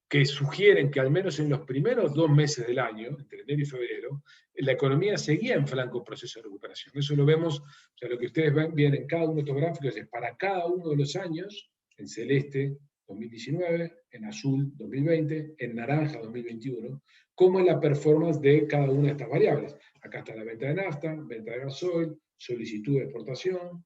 que sugieren que al menos en los primeros 2 meses del año, entre enero y febrero, la economía seguía en franco proceso de recuperación. Eso lo vemos, o sea, lo que ustedes ven en cada uno de estos gráficos es para cada uno de los años, en celeste 2019, en azul 2020, en naranja 2021, cómo es la performance de cada una de estas variables. Acá está la venta de nafta, venta de gasoil, solicitud de exportación,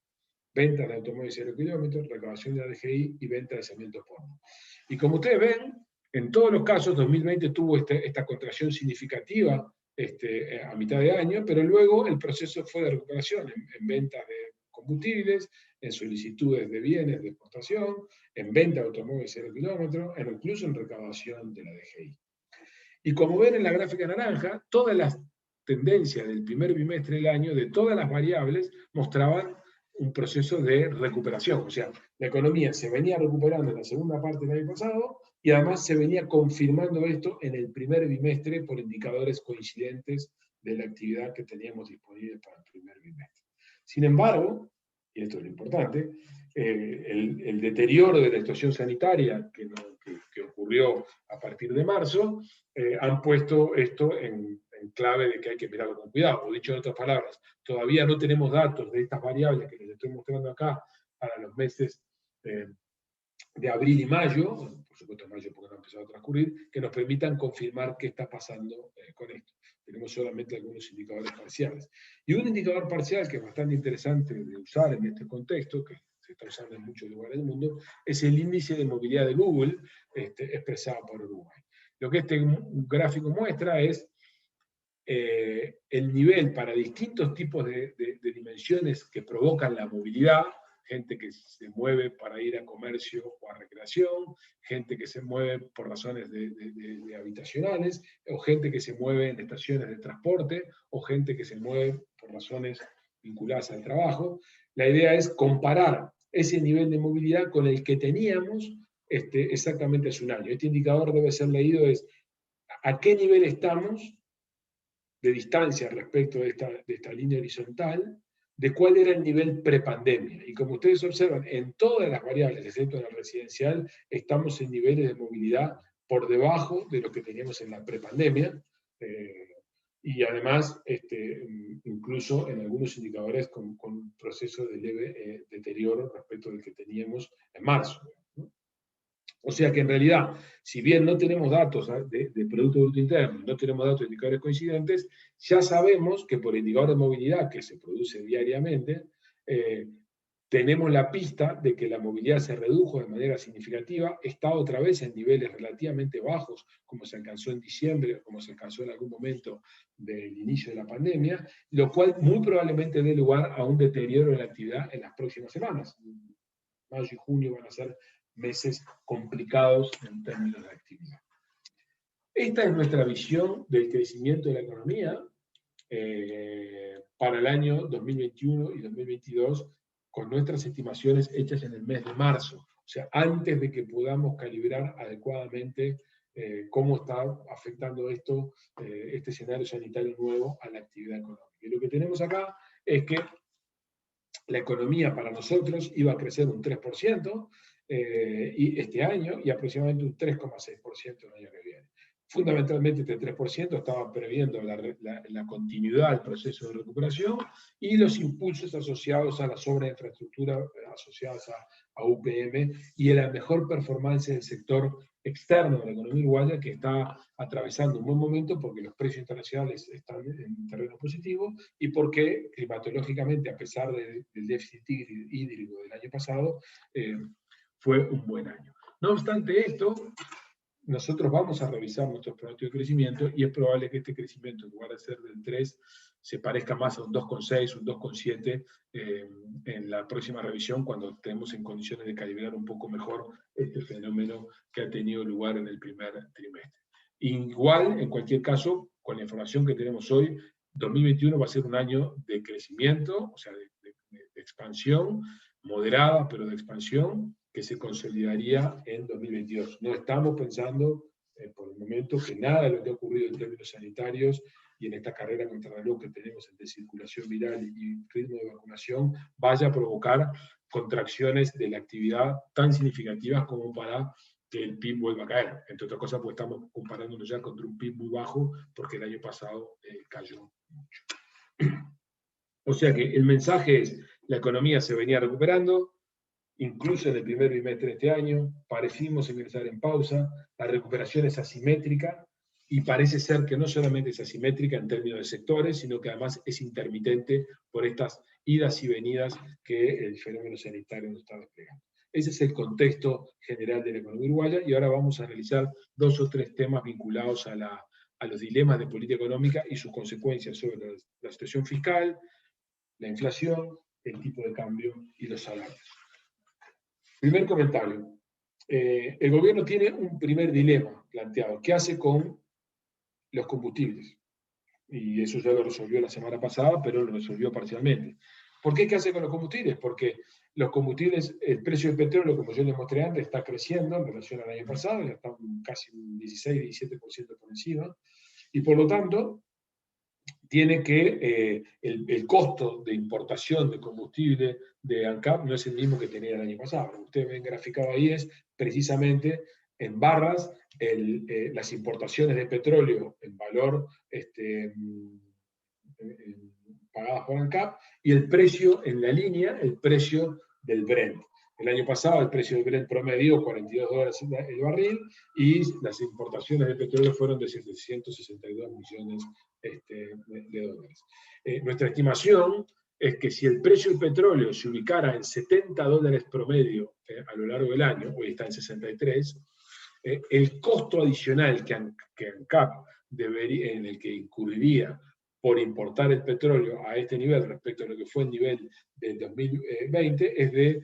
venta de automóviles 0 kilómetros, recaudación de la DGI y venta de cemento porno. Y como ustedes ven, en todos los casos 2020 tuvo esta contracción significativa a mitad de año, pero luego el proceso fue de recuperación en ventas de combustibles, en solicitudes de bienes de exportación, en venta de automóviles 0 kilómetros, incluso en recaudación de la DGI. Y como ven en la gráfica naranja, todas las tendencias del primer bimestre del año, de todas las variables, mostraban un proceso de recuperación. O sea, la economía se venía recuperando en la segunda parte del año pasado y además se venía confirmando esto en el primer bimestre por indicadores coincidentes de la actividad que teníamos disponible para el primer bimestre. Sin embargo, y esto es lo importante, el deterioro de la situación sanitaria que ocurrió a partir de marzo han puesto esto en clave de que hay que mirarlo con cuidado. O dicho en otras palabras, todavía no tenemos datos de estas variables que les estoy mostrando acá para los meses de abril y mayo, por supuesto mayo porque no ha empezado a transcurrir, que nos permitan confirmar qué está pasando con esto. Tenemos solamente algunos indicadores parciales. Y un indicador parcial que es bastante interesante de usar en este contexto, que se está usando en muchos lugares del mundo, es el índice de movilidad de Google expresado por Uruguay. Lo que este gráfico muestra es el nivel para distintos tipos de dimensiones que provocan la movilidad, gente que se mueve para ir a comercio o a recreación, gente que se mueve por razones de habitacionales, o gente que se mueve en estaciones de transporte, o gente que se mueve por razones vinculadas al trabajo. La idea es comparar ese nivel de movilidad con el que teníamos exactamente hace un año. Este indicador debe ser leído es a qué nivel estamos de distancia respecto de esta línea horizontal, de cuál era el nivel prepandemia. Y como ustedes observan, en todas las variables, excepto en la residencial, estamos en niveles de movilidad por debajo de lo que teníamos en la prepandemia, y además, incluso en algunos indicadores con un proceso de leve deterioro respecto del que teníamos en marzo. O sea que en realidad, si bien no tenemos datos de Producto Bruto Interno, no tenemos datos de indicadores coincidentes, ya sabemos que por indicador de movilidad que se produce diariamente, tenemos la pista de que la movilidad se redujo de manera significativa, está otra vez en niveles relativamente bajos, como se alcanzó en diciembre, como se alcanzó en algún momento del inicio de la pandemia, lo cual muy probablemente dé lugar a un deterioro en la actividad en las próximas semanas. Mayo y junio van a ser meses complicados en términos de actividad. Esta es nuestra visión del crecimiento de la economía para el año 2021 y 2022, con nuestras estimaciones hechas en el mes de marzo, o sea, antes de que podamos calibrar adecuadamente cómo está afectando esto, este escenario sanitario nuevo a la actividad económica. Y lo que tenemos acá es que la economía para nosotros iba a crecer un 3% y este año, y aproximadamente un 3,6% el año que viene. Fundamentalmente este 3% estaba previendo la continuidad del proceso de recuperación y los impulsos asociados a las obras de infraestructura, asociadas a UPM, y a la mejor performance del sector externo de la economía uruguaya, que está atravesando un buen momento porque los precios internacionales están en terreno positivo y porque climatológicamente, a pesar del déficit hídrico del año pasado, fue un buen año. No obstante esto, nosotros vamos a revisar nuestros pronósticos de crecimiento y es probable que este crecimiento, en lugar de ser del 3, se parezca más a un 2,6, un 2,7 en la próxima revisión, cuando estemos en condiciones de calibrar un poco mejor este fenómeno que ha tenido lugar en el primer trimestre. Igual, en cualquier caso, con la información que tenemos hoy, 2021 va a ser un año de crecimiento, o sea, de expansión, moderada, pero de expansión, que se consolidaría en 2022. No estamos pensando, por el momento, que nada de lo que ha ocurrido en términos sanitarios y en esta carrera contra el reloj que tenemos entre circulación viral y ritmo de vacunación vaya a provocar contracciones de la actividad tan significativas como para que el PIB vuelva a caer. Entre otras cosas, pues estamos comparándonos ya contra un PIB muy bajo porque el año pasado cayó mucho. O sea que el mensaje es, la economía se venía recuperando, incluso en el primer trimestre de este año, parecimos ingresar en pausa, la recuperación es asimétrica, y parece ser que no solamente es asimétrica en términos de sectores, sino que además es intermitente por estas idas y venidas que el fenómeno sanitario nos está desplegando. Ese es el contexto general de la economía uruguaya, y ahora vamos a analizar 2 o 3 temas vinculados a los dilemas de política económica y sus consecuencias sobre la situación fiscal, la inflación, el tipo de cambio y los salarios. Primer comentario. El gobierno tiene un primer dilema planteado. ¿Qué hace con los combustibles? Y eso ya lo resolvió la semana pasada, pero lo resolvió parcialmente. ¿Por qué? ¿Qué hace con los combustibles? Porque los combustibles, el precio del petróleo, como yo les mostré antes, está creciendo en relación al año pasado, ya está casi un 16-17% por encima, y por lo tanto, tiene que el costo de importación de combustible de ANCAP no es el mismo que tenía el año pasado. Lo que ustedes ven graficado ahí es precisamente en barras las importaciones de petróleo en valor pagadas por ANCAP y el precio en la línea, el precio del Brent. El año pasado el precio del Brent promedio $42 el barril y las importaciones de petróleo fueron de 762 millones de dólares. Nuestra estimación es que si el precio del petróleo se ubicara en $70 promedio a lo largo del año, hoy está en 63, el costo adicional que ANCAP en el que incurriría por importar el petróleo a este nivel respecto a lo que fue el nivel del 2020 es de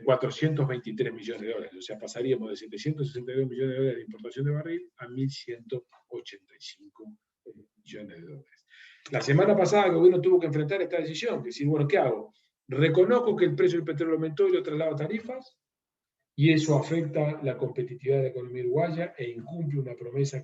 423 millones de dólares. O sea, pasaríamos de 762 millones de dólares de importación de barril a 1.185 millones de dólares. La semana pasada el gobierno tuvo que enfrentar esta decisión, decir, bueno, ¿qué hago? Reconozco que el precio del petróleo aumentó y lo traslado a tarifas, y eso afecta la competitividad de la economía uruguaya e incumple una promesa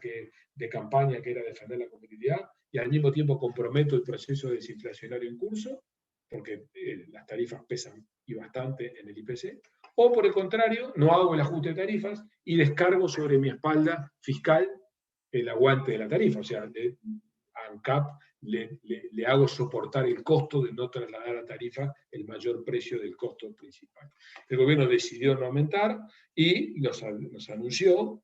de campaña que era defender la competitividad, y al mismo tiempo comprometo el proceso desinflacionario en curso, porque las tarifas pesan y bastante en el IPC, o por el contrario, no hago el ajuste de tarifas y descargo sobre mi espalda fiscal el aguante de la tarifa, o sea, a ANCAP le hago soportar el costo de no trasladar a tarifa el mayor precio del costo principal. El gobierno decidió no aumentar y nos anunció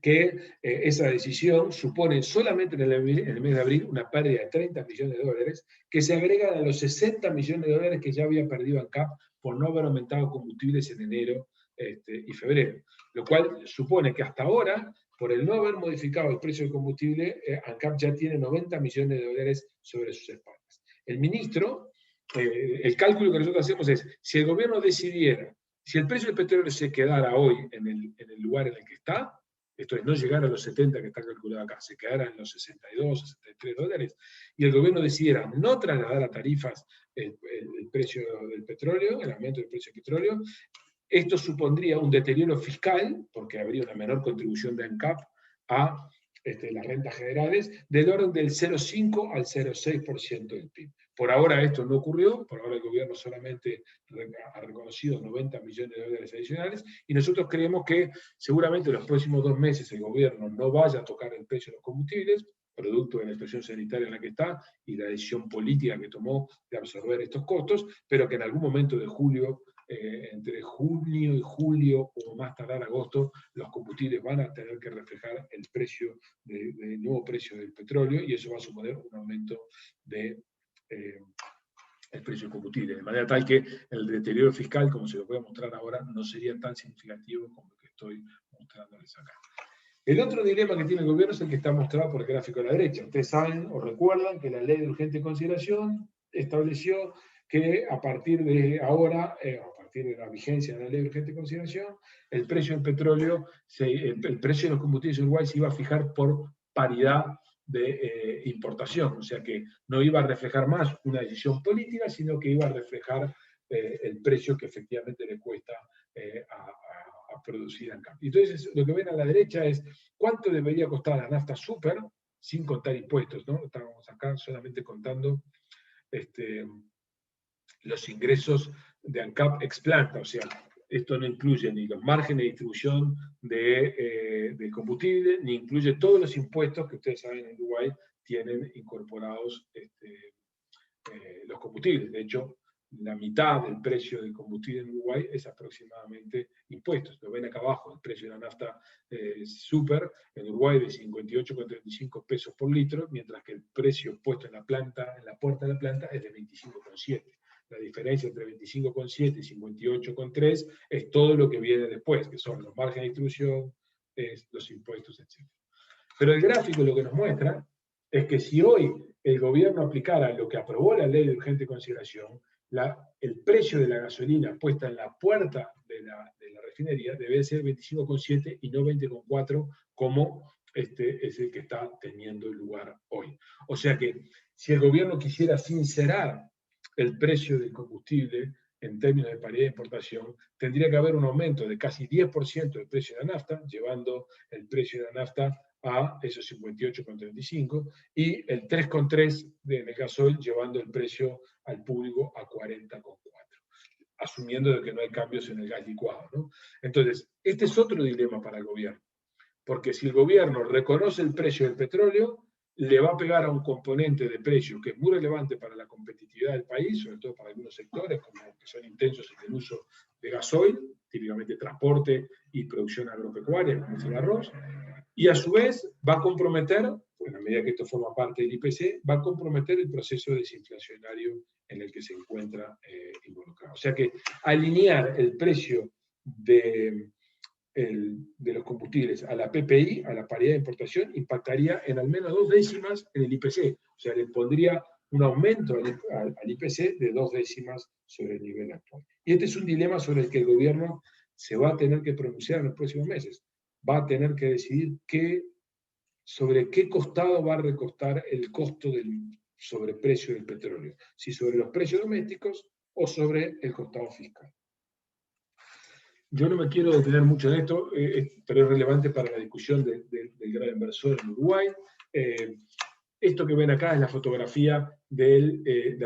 que esa decisión supone solamente en el mes de abril una pérdida de 30 millones de dólares que se agregan a los 60 millones de dólares que ya había perdido ANCAP por no haber aumentado combustibles en enero y febrero. Lo cual supone que hasta ahora, por el no haber modificado el precio del combustible, ANCAP ya tiene 90 millones de dólares sobre sus espaldas. El ministro, el cálculo que nosotros hacemos es, si el gobierno decidiera, si el precio del petróleo se quedara hoy en el lugar en el que está, esto es, no llegar a los 70 que está calculado acá, se quedara en los 62, 63 dólares, y el gobierno decidiera no trasladar a tarifas el precio del petróleo, el aumento del precio del petróleo, esto supondría un deterioro fiscal, porque habría una menor contribución de ANCAP a las rentas generales, del orden del 0,5 al 0,6% del PIB. Por ahora esto no ocurrió, por ahora el gobierno solamente ha reconocido 90 millones de dólares adicionales, y nosotros creemos que seguramente en los próximos 2 meses el gobierno no vaya a tocar el precio de los combustibles, producto de la situación sanitaria en la que está y la decisión política que tomó de absorber estos costos, pero que en algún momento de julio, entre junio y julio o más tardar agosto, los combustibles van a tener que reflejar el precio el nuevo precio del petróleo, y eso va a suponer un aumento del precio del combustible, de manera tal que el deterioro fiscal, como se lo voy a mostrar ahora, no sería tan significativo como el que estoy mostrándoles acá. El otro dilema que tiene el gobierno es el que está mostrado por el gráfico a la derecha. Ustedes saben o recuerdan que la ley de urgente consideración estableció que a partir de ahora, a partir de la vigencia de la ley de urgente consideración, el precio del petróleo, el precio de los combustibles en Uruguay se iba a fijar por paridad de importación, o sea que no iba a reflejar más una decisión política, sino que iba a reflejar el precio que efectivamente le cuesta a producir ANCAP. Entonces, lo que ven a la derecha es cuánto debería costar la nafta super sin contar impuestos, ¿no? Estamos acá solamente contando los ingresos de ANCAP ex planta, o sea, esto no incluye ni los márgenes de distribución de combustible, ni incluye todos los impuestos que ustedes saben en Uruguay tienen incorporados los combustibles. De hecho, la mitad del precio del combustible en Uruguay es aproximadamente impuestos. Lo ven acá abajo, el precio de la nafta super en Uruguay de 58,35 pesos por litro, mientras que el precio puesto en la planta, en la puerta de la planta, es de 25,7. La diferencia entre 25,7 y 58,3 es todo lo que viene después, que son los márgenes de distribución, los impuestos, etc. Pero el gráfico lo que nos muestra es que si hoy el gobierno aplicara lo que aprobó la ley de urgente consideración, el precio de la gasolina puesta en la puerta de la refinería debe ser 25,7 y no 20,4 como es el que está teniendo lugar hoy. O sea que si el gobierno quisiera sincerar el precio del combustible en términos de paridad de importación, tendría que haber un aumento de casi 10% del precio de la nafta, llevando el precio de la nafta a esos 58,35, y el 3,3 del gasoil llevando el precio al público a 40,4, asumiendo de que no hay cambios en el gas licuado, ¿no? Entonces, este es otro dilema para el gobierno, porque si el gobierno reconoce el precio del petróleo, le va a pegar a un componente de precio que es muy relevante para la competitividad del país, sobre todo para algunos sectores, como que son intensos en el uso de gasoil, típicamente transporte y producción agropecuaria, como es el arroz, y a su vez va a comprometer, en la medida que esto forma parte del IPC, va a comprometer el proceso desinflacionario en el que se encuentra involucrado. O sea que alinear el precio de de los combustibles a la PPI, a la paridad de importación, impactaría en al menos 2 décimas en el IPC. O sea, le pondría un aumento al IPC de 2 décimas sobre el nivel actual. Y este es un dilema sobre el que el gobierno se va a tener que pronunciar en los próximos meses. Va a tener que decidir sobre qué costado va a recostar el costo del sobreprecio del petróleo. Si sobre los precios domésticos o sobre el costado fiscal. Yo no me quiero detener mucho en esto, pero es relevante para la discusión del gran inversor en Uruguay. Esto que ven acá es la fotografía del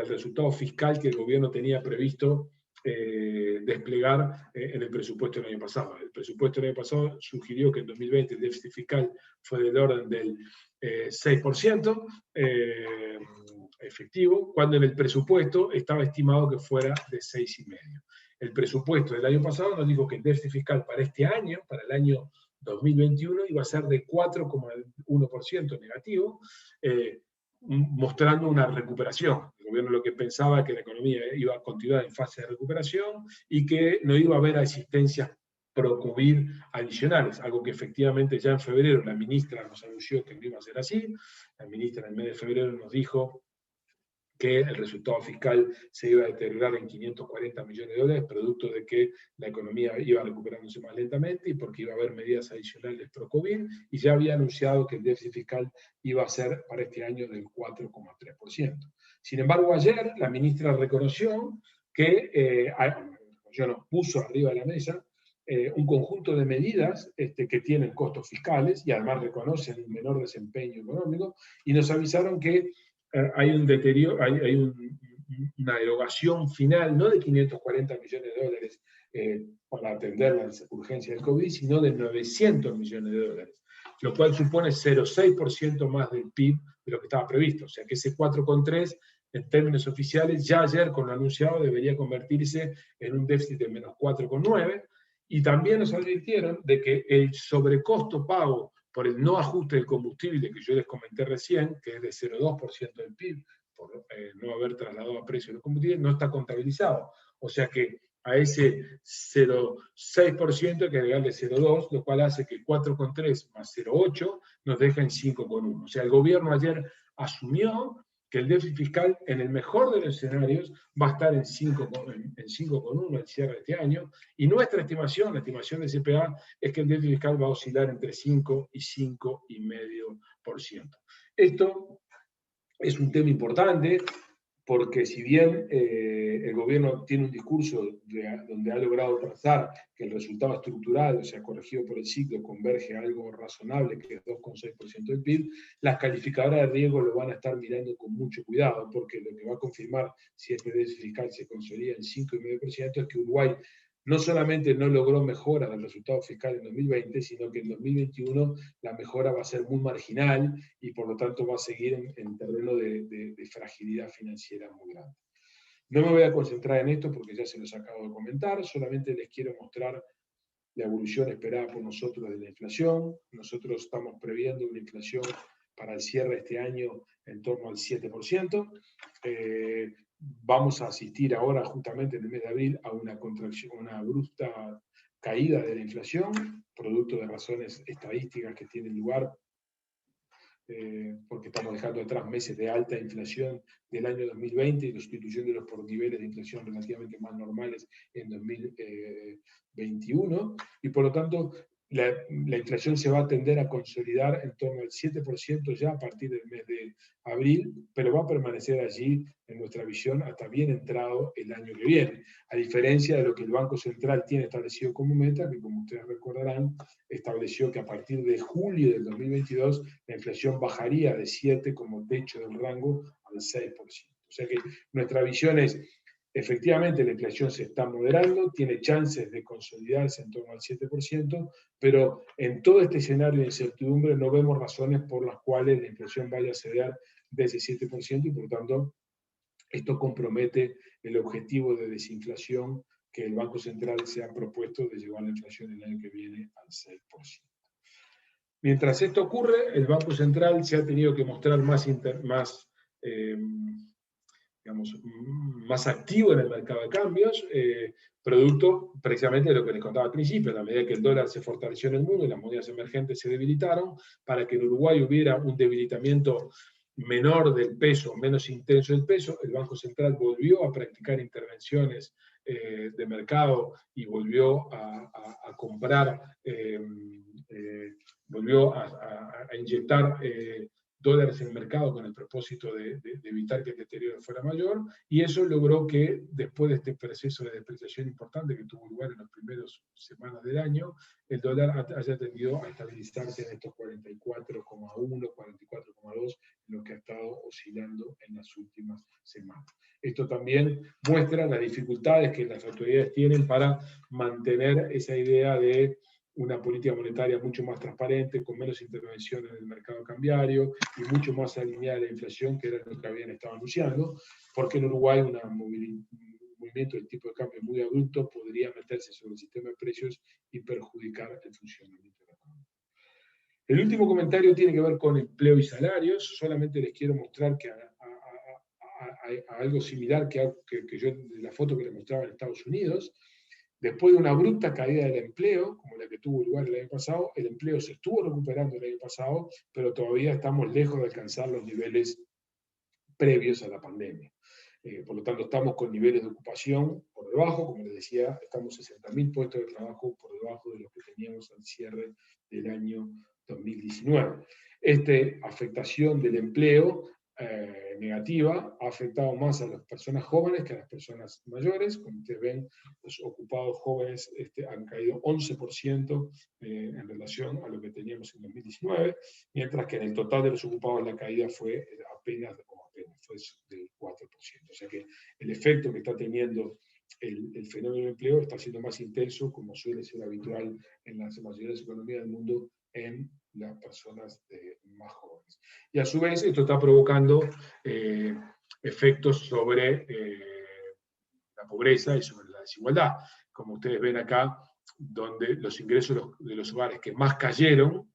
resultado fiscal que el gobierno tenía previsto desplegar en el presupuesto del año pasado. El presupuesto del año pasado sugirió que en 2020 el déficit fiscal fue del orden del 6% efectivo, cuando en el presupuesto estaba estimado que fuera de 6,5%. El presupuesto del año pasado nos dijo que el déficit fiscal para este año, para el año 2021, iba a ser de 4,1% negativo, mostrando una recuperación. El gobierno lo que pensaba es que la economía iba a continuar en fase de recuperación y que no iba a haber asistencias pro COVID adicionales, algo que efectivamente ya en febrero la ministra nos anunció que no iba a ser así. La ministra en el mes de febrero nos dijo que el resultado fiscal se iba a deteriorar en 540 millones de dólares, producto de que la economía iba recuperándose más lentamente y porque iba a haber medidas adicionales pro-COVID, y ya había anunciado que el déficit fiscal iba a ser para este año del 4,3%. Sin embargo, ayer la ministra reconoció que puso arriba de la mesa un conjunto de medidas que tienen costos fiscales y además reconocen un menor desempeño económico, y nos avisaron que hay un deterioro, hay una erogación final, no de 540 millones de dólares para atender las urgencias del COVID, sino de 900 millones de dólares, lo cual supone 0,6% más del PIB de lo que estaba previsto. O sea que ese 4,3% en términos oficiales, ya ayer con lo anunciado, debería convertirse en un déficit de menos 4,9%, y también nos advirtieron de que el sobrecosto pago por el no ajuste del combustible que yo les comenté recién, que es de 0,2% del PIB, por no haber trasladado a precio los combustibles, no está contabilizado. O sea que a ese 0,6% hay que agregarle 0,2, lo cual hace que 4,3 más 0,8 nos deja en 5,1. O sea, el gobierno ayer asumió que el déficit fiscal, en el mejor de los escenarios, va a estar en 5,1 al cierre de este año, y nuestra estimación, la estimación de CPA, es que el déficit fiscal va a oscilar entre 5 y 5,5%. Esto es un tema importante, porque si bien el gobierno tiene un discurso donde ha logrado trazar que el resultado estructural, o sea, corregido por el ciclo, converge a algo razonable, que es 2,6% del PIB, las calificadoras de riesgo lo van a estar mirando con mucho cuidado, porque lo que va a confirmar si este déficit fiscal se consolida en 5,5% es que Uruguay no solamente no logró mejora del resultado fiscal en 2020, sino que en 2021 la mejora va a ser muy marginal y por lo tanto va a seguir en terreno de fragilidad financiera muy grande. No me voy a concentrar en esto porque ya se los acabo de comentar, solamente les quiero mostrar la evolución esperada por nosotros de la inflación. Nosotros estamos previendo una inflación para el cierre de este año en torno al 7%. Vamos a asistir ahora, justamente en el mes de abril, a una contracción, una brusca caída de la inflación, producto de razones estadísticas que tienen lugar, porque estamos dejando atrás meses de alta inflación del año 2020 y sustituyéndolos por niveles de inflación relativamente más normales en 2021, y por lo tanto la inflación se va a tender a consolidar en torno al 7% ya a partir del mes de abril, pero va a permanecer allí en nuestra visión hasta bien entrado el año que viene, a diferencia de lo que el Banco Central tiene establecido como meta, que como ustedes recordarán, estableció que a partir de julio del 2022 la inflación bajaría de 7 como techo del rango al 6%. O sea que nuestra visión es, efectivamente la inflación se está moderando, tiene chances de consolidarse en torno al 7%, pero en todo este escenario de incertidumbre no vemos razones por las cuales la inflación vaya a ceder de ese 7%, y por tanto esto compromete el objetivo de desinflación que el Banco Central se ha propuesto de llevar la inflación el año que viene al 6%. Mientras esto ocurre, el Banco Central se ha tenido que mostrar más activo en el mercado de cambios, producto precisamente de lo que les contaba al principio, a la medida que el dólar se fortaleció en el mundo y las monedas emergentes se debilitaron, para que en Uruguay hubiera un debilitamiento menor del peso, menos intenso del peso, el Banco Central volvió a practicar intervenciones de mercado y volvió a comprar, volvió a inyectar dólares en el mercado con el propósito de evitar que el deterioro fuera mayor, y eso logró que después de este proceso de depreciación importante que tuvo lugar en las primeras semanas del año, el dólar haya tendido a estabilizarse en estos 44,1, 44,2, en lo que ha estado oscilando en las últimas semanas. Esto también muestra las dificultades que las autoridades tienen para mantener esa idea de una política monetaria mucho más transparente, con menos intervención en el mercado cambiario y mucho más alineada a la inflación, que era lo que habían estado anunciando, porque en Uruguay un movimiento del tipo de cambio muy abrupto podría meterse sobre el sistema de precios y perjudicar el funcionamiento de la economía. El último comentario tiene que ver con empleo y salarios. Solamente les quiero mostrar que a algo similar que yo, de la foto que les mostraba en Estados Unidos. Después de una abrupta caída del empleo, como la que tuvo lugar el año pasado, el empleo se estuvo recuperando el año pasado, pero todavía estamos lejos de alcanzar los niveles previos a la pandemia. Por lo tanto, estamos con niveles de ocupación por debajo, como les decía, estamos 60.000 puestos de trabajo por debajo de los que teníamos al cierre del año 2019. Esta afectación del empleo negativa ha afectado más a las personas jóvenes que a las personas mayores. Como ustedes ven, los ocupados jóvenes han caído 11% en relación a lo que teníamos en 2019, mientras que en el total de los ocupados la caída fue apenas fue del 4%. O sea que el efecto que está teniendo el fenómeno del empleo está siendo más intenso, como suele ser habitual en las mayores economías del mundo, en las personas más jóvenes. Y a su vez esto está provocando efectos sobre la pobreza y sobre la desigualdad. Como ustedes ven acá, donde los ingresos de los hogares que más cayeron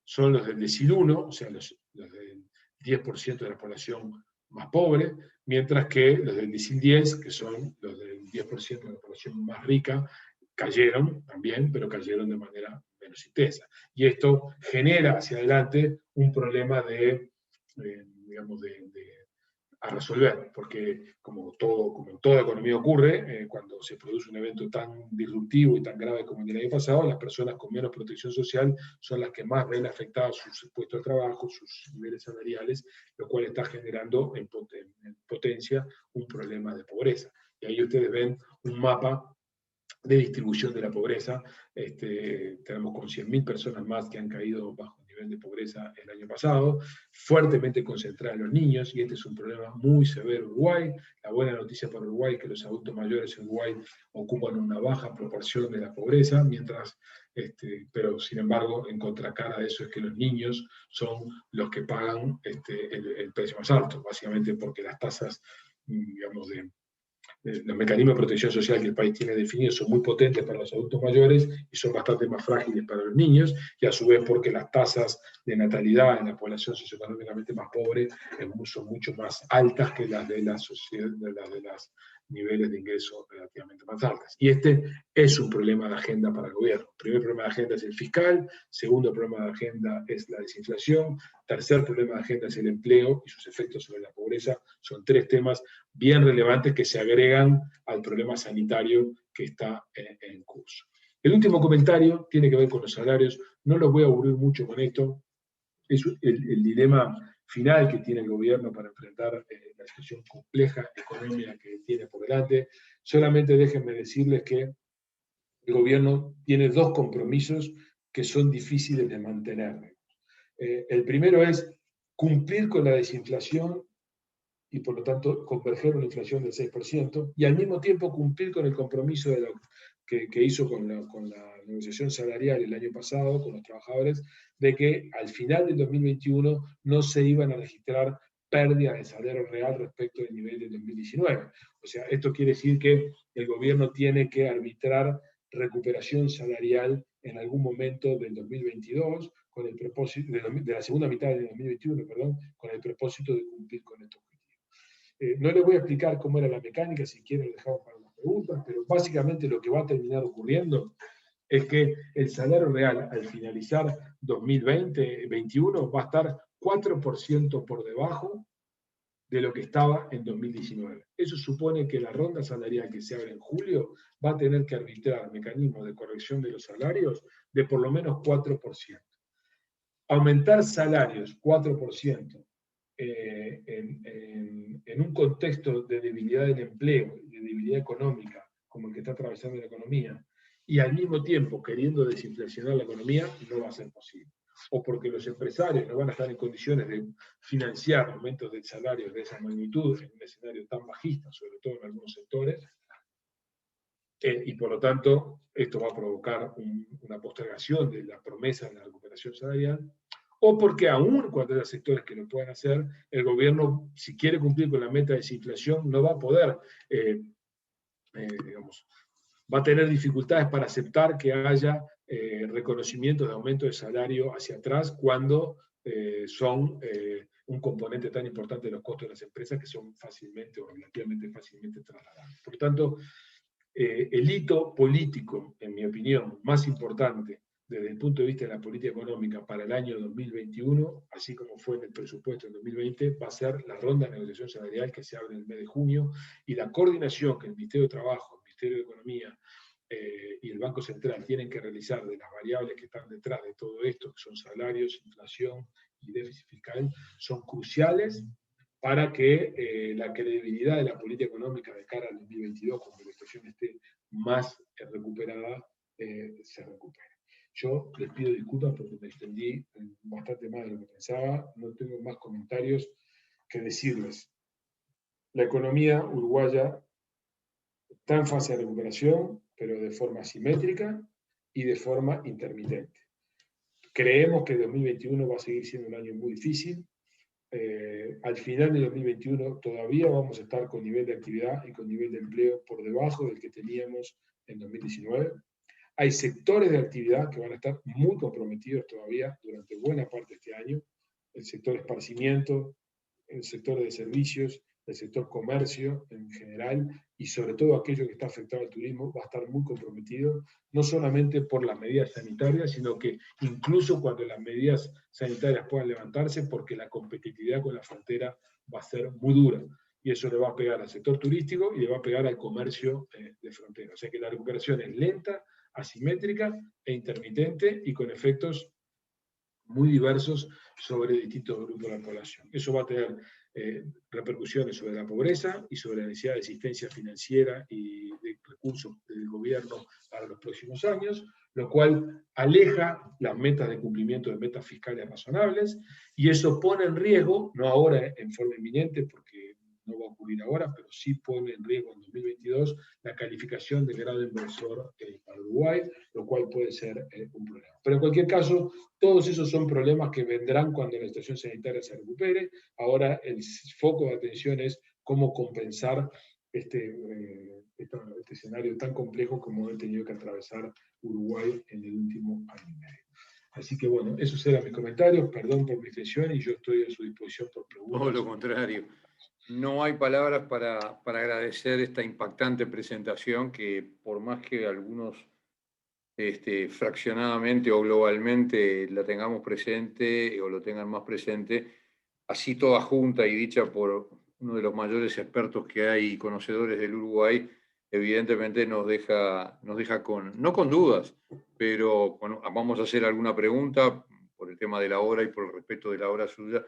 son los del decil 1, o sea, los del 10% de la población más pobre, mientras que los del decil 10, que son los del 10% de la población más rica, cayeron también, pero cayeron de manera menos intensa. Y esto genera hacia adelante un problema digamos, a resolver, porque como en toda economía ocurre, cuando se produce un evento tan disruptivo y tan grave como el del año pasado, las personas con menos protección social son las que más ven afectados sus puestos de trabajo, sus niveles salariales, lo cual está generando en potencia un problema de pobreza. Y ahí ustedes ven un mapa de distribución de la pobreza. Tenemos con 100.000 personas más que han caído bajo el nivel de pobreza el año pasado, fuertemente concentrada en los niños, y este es un problema muy severo en Uruguay. La buena noticia para Uruguay es que los adultos mayores en Uruguay ocupan una baja proporción de la pobreza, pero sin embargo, en contracara de eso es que los niños son los que pagan el precio más alto, básicamente porque las tasas, digamos, los mecanismos de protección social que el país tiene definidos son muy potentes para los adultos mayores y son bastante más frágiles para los niños, y a su vez porque las tasas de natalidad en la población socioeconómicamente más pobre son mucho más altas que las de las niveles de ingreso relativamente más altas. Y este es un problema de agenda para el gobierno. El primer problema de agenda es el fiscal, segundo problema de agenda es la desinflación, tercer problema de agenda es el empleo y sus efectos sobre la pobreza. Son tres temas bien relevantes que se agregan al problema sanitario que está en curso. El último comentario tiene que ver con los salarios. No los voy a aburrir mucho con esto. Es el dilema final que tiene el gobierno para enfrentar la situación compleja económica que tiene por delante. Solamente déjenme decirles que el gobierno tiene dos compromisos que son difíciles de mantener. El primero es cumplir con la desinflación y por lo tanto converger una inflación del 6%, y al mismo tiempo cumplir con el compromiso que hizo con la negociación salarial el año pasado con los trabajadores, de que al final del 2021 no se iban a registrar pérdidas de salario real respecto del nivel del 2019. O sea, esto quiere decir que el gobierno tiene que arbitrar recuperación salarial en algún momento del 2022, con el propósito, de la segunda mitad del 2021, perdón, con el propósito de cumplir con estos objetivos. No les voy a explicar cómo era la mecánica, si quieren lo dejamos para las preguntas. preguntas, pero básicamente lo que va a terminar ocurriendo es que el salario real al finalizar 2020-21 va a estar 4% por debajo de lo que estaba en 2019. Eso supone que la ronda salarial que se abre en julio va a tener que arbitrar mecanismos de corrección de los salarios de por lo menos 4%. Aumentar salarios 4% en un contexto de debilidad del empleo y de debilidad económica como el que está atravesando la economía, y al mismo tiempo queriendo desinflacionar la economía, no va a ser posible. O porque los empresarios no van a estar en condiciones de financiar aumentos de salarios de esa magnitud en un escenario tan bajista, sobre todo en algunos sectores, y por lo tanto esto va a provocar una postergación de la promesa de la recuperación salarial, o porque aún cuando haya sectores que lo puedan hacer, el gobierno, si quiere cumplir con la meta de desinflación, no va a poder, digamos, va a tener dificultades para aceptar que haya reconocimientos de aumento de salario hacia atrás cuando son un componente tan importante de los costos de las empresas que son fácilmente o relativamente fácilmente trasladables. Por lo tanto, el hito político, en mi opinión, más importante desde el punto de vista de la política económica para el año 2021, así como fue en el presupuesto en 2020, va a ser la ronda de negociación salarial que se abre en el mes de junio y la coordinación que el Ministerio de Trabajo, el Ministerio de Economía y el Banco Central tienen que realizar de las variables que están detrás de todo esto, que son salarios, inflación y déficit fiscal, son cruciales para que la credibilidad de la política económica de cara al 2022, cuando la situación esté más recuperada, se recupere. Yo les pido disculpas porque me extendí bastante más de lo que pensaba, no tengo más comentarios que decirles. La economía uruguaya está en fase de recuperación, pero de forma simétrica y de forma intermitente. Creemos que 2021 va a seguir siendo un año muy difícil. Al final de 2021 todavía vamos a estar con nivel de actividad y con nivel de empleo por debajo del que teníamos en 2019. Hay sectores de actividad que van a estar muy comprometidos todavía durante buena parte de este año. El sector esparcimiento, el sector de servicios, el sector comercio en general y sobre todo aquello que está afectado al turismo va a estar muy comprometido, no solamente por las medidas sanitarias, sino que incluso cuando las medidas sanitarias puedan levantarse, porque la competitividad con la frontera va a ser muy dura. Y eso le va a pegar al sector turístico y le va a pegar al comercio de frontera. O sea que la recuperación es lenta, asimétrica e intermitente y con efectos muy diversos sobre distintos grupos de la población. Eso va a tener repercusiones sobre la pobreza y sobre la necesidad de asistencia financiera y de recursos del gobierno para los próximos años, lo cual aleja las metas de cumplimiento de metas fiscales razonables, y eso pone en riesgo, no ahora en forma inminente, porque no va a ocurrir ahora, pero sí pone en riesgo en 2022 la calificación de grado inversor para Uruguay, lo cual puede ser un problema. Pero en cualquier caso, todos esos son problemas que vendrán cuando la situación sanitaria se recupere. Ahora el foco de atención es cómo compensar este escenario tan complejo como ha tenido que atravesar Uruguay en el último año y medio. Así que bueno, esos eran mis comentarios, perdón por mi extensión y yo estoy a su disposición por preguntas.
Todo lo contrario. No hay palabras para agradecer esta impactante presentación que por más que algunos fraccionadamente o globalmente la tengamos presente o lo tengan más presente, así toda junta y dicha por uno de los mayores expertos que hay y conocedores del Uruguay, evidentemente nos deja no con dudas, pero bueno, vamos a hacer alguna pregunta por el tema de la hora y por el respeto de la hora suya,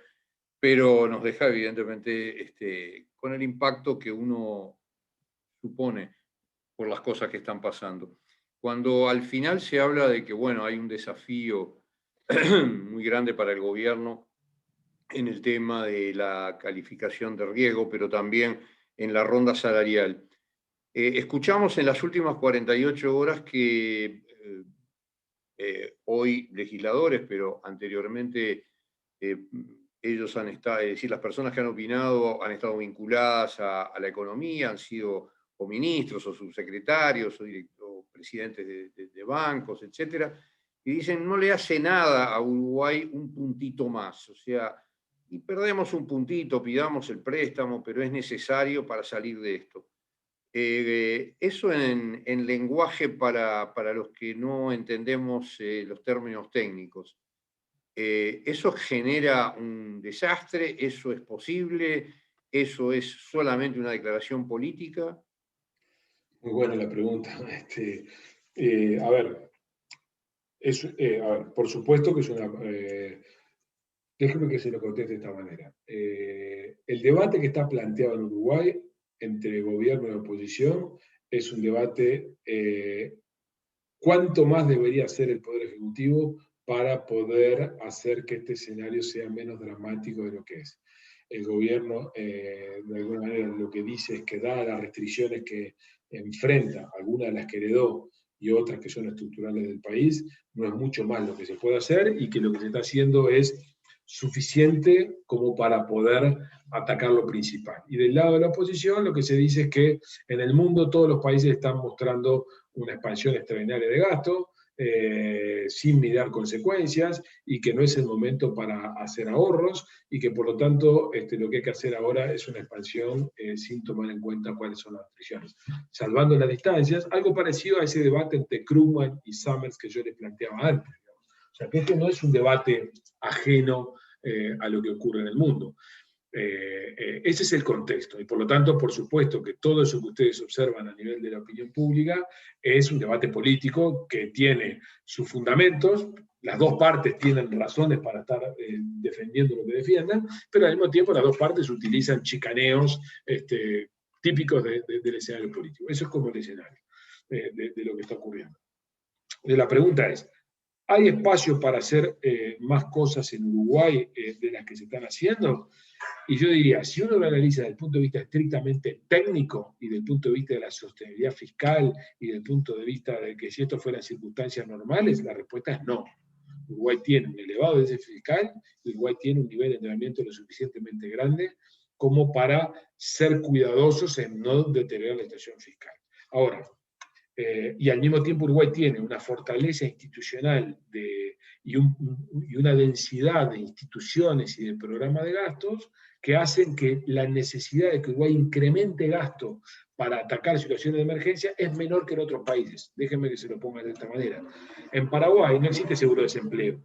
pero nos deja evidentemente con el impacto que uno supone por las cosas que están pasando. Cuando al final se habla de que, bueno, hay un desafío muy grande para el gobierno en el tema de la calificación de riesgo, pero también en la ronda salarial. Escuchamos en las últimas 48 horas que hoy legisladores, pero anteriormente ellos han estado, es decir, las personas que han opinado han estado vinculadas a la economía, han sido o ministros o subsecretarios o presidentes de bancos, etcétera, y dicen no le hace nada a Uruguay un puntito más, o sea, y perdemos un puntito, pidamos el préstamo, pero es necesario para salir de esto. Eso en lenguaje para los que no entendemos los términos técnicos. ¿Eso genera un desastre? ¿Eso es posible? ¿Eso es solamente una declaración política?
Muy buena la pregunta. A ver, por supuesto que es una... déjeme que se lo conteste de esta manera. El debate que está planteado en Uruguay entre gobierno y oposición es un debate cuánto más debería hacer el Poder Ejecutivo para poder hacer que este escenario sea menos dramático de lo que es. El gobierno, de alguna manera, lo que dice es que dadas las restricciones que enfrenta, algunas de las que heredó y otras que son estructurales del país, no es mucho más lo que se puede hacer y que lo que se está haciendo es suficiente como para poder atacar lo principal. Y del lado de la oposición lo que se dice es que en el mundo todos los países están mostrando una expansión extraordinaria de gasto, sin mirar consecuencias, y que no es el momento para hacer ahorros, y que por lo tanto lo que hay que hacer ahora es una expansión sin tomar en cuenta cuáles son las restricciones. Salvando las distancias, algo parecido a ese debate entre Krugman y Summers que yo les planteaba antes. O sea, que este no es un debate ajeno a lo que ocurre en el mundo. Ese es el contexto, y por lo tanto, por supuesto que todo eso que ustedes observan a nivel de la opinión pública es un debate político que tiene sus fundamentos, las dos partes tienen razones para estar defendiendo lo que defiendan, pero al mismo tiempo las dos partes utilizan chicaneos típicos del escenario político. Eso es como el escenario de lo que está ocurriendo. La pregunta es, ¿hay espacio para hacer más cosas en Uruguay de las que se están haciendo? Y yo diría, si uno lo analiza desde el punto de vista estrictamente técnico y desde el punto de vista de la sostenibilidad fiscal y desde el punto de vista de que si esto fueran circunstancias normales, la respuesta es no. Uruguay tiene un elevado déficit fiscal, Uruguay tiene un nivel de endeudamiento lo suficientemente grande como para ser cuidadosos en no deteriorar la situación fiscal. Ahora, y al mismo tiempo Uruguay tiene una fortaleza institucional y una densidad de instituciones y de programas de gastos que hacen que la necesidad de que Uruguay incremente gasto para atacar situaciones de emergencia es menor que en otros países. Déjenme que se lo ponga de esta manera. En Paraguay no existe seguro de desempleo.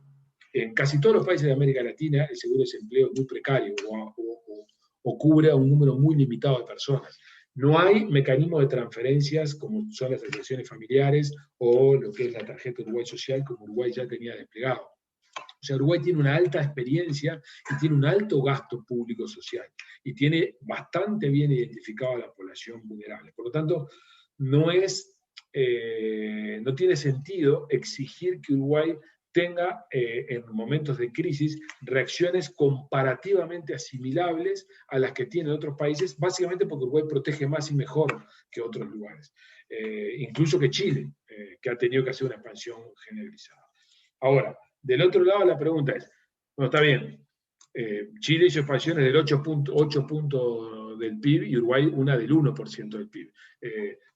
En casi todos los países de América Latina el seguro de desempleo es muy precario o cubre a un número muy limitado de personas. No hay mecanismos de transferencias como son las asociaciones familiares o lo que es la tarjeta Uruguay Social, como Uruguay ya tenía desplegado. O sea, Uruguay tiene una alta experiencia y tiene un alto gasto público social y tiene bastante bien identificado a la población vulnerable. Por lo tanto, no tiene sentido exigir que Uruguay tenga en momentos de crisis reacciones comparativamente asimilables a las que tienen otros países, básicamente porque Uruguay protege más y mejor que otros lugares, incluso que Chile, que ha tenido que hacer una expansión generalizada. Ahora, del otro lado la pregunta es, bueno, está bien, Chile hizo expansiones del 8 puntos del PIB y Uruguay una del 1% del PIB.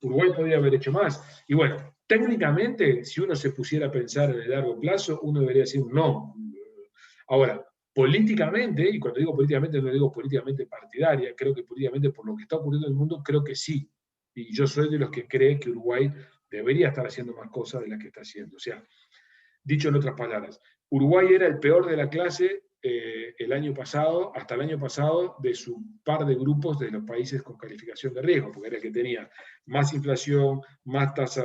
Uruguay podría haber hecho más. Y bueno, técnicamente, si uno se pusiera a pensar en el largo plazo, uno debería decir no. Ahora, políticamente, y cuando digo políticamente no digo políticamente partidaria, creo que políticamente por lo que está ocurriendo en el mundo, creo que sí. Y yo soy de los que cree que Uruguay debería estar haciendo más cosas de las que está haciendo. O sea, dicho en otras palabras, Uruguay era el peor de la clase el año pasado, hasta el año pasado, de su par de grupos de los países con calificación de riesgo, porque era el que tenía más inflación, más tasa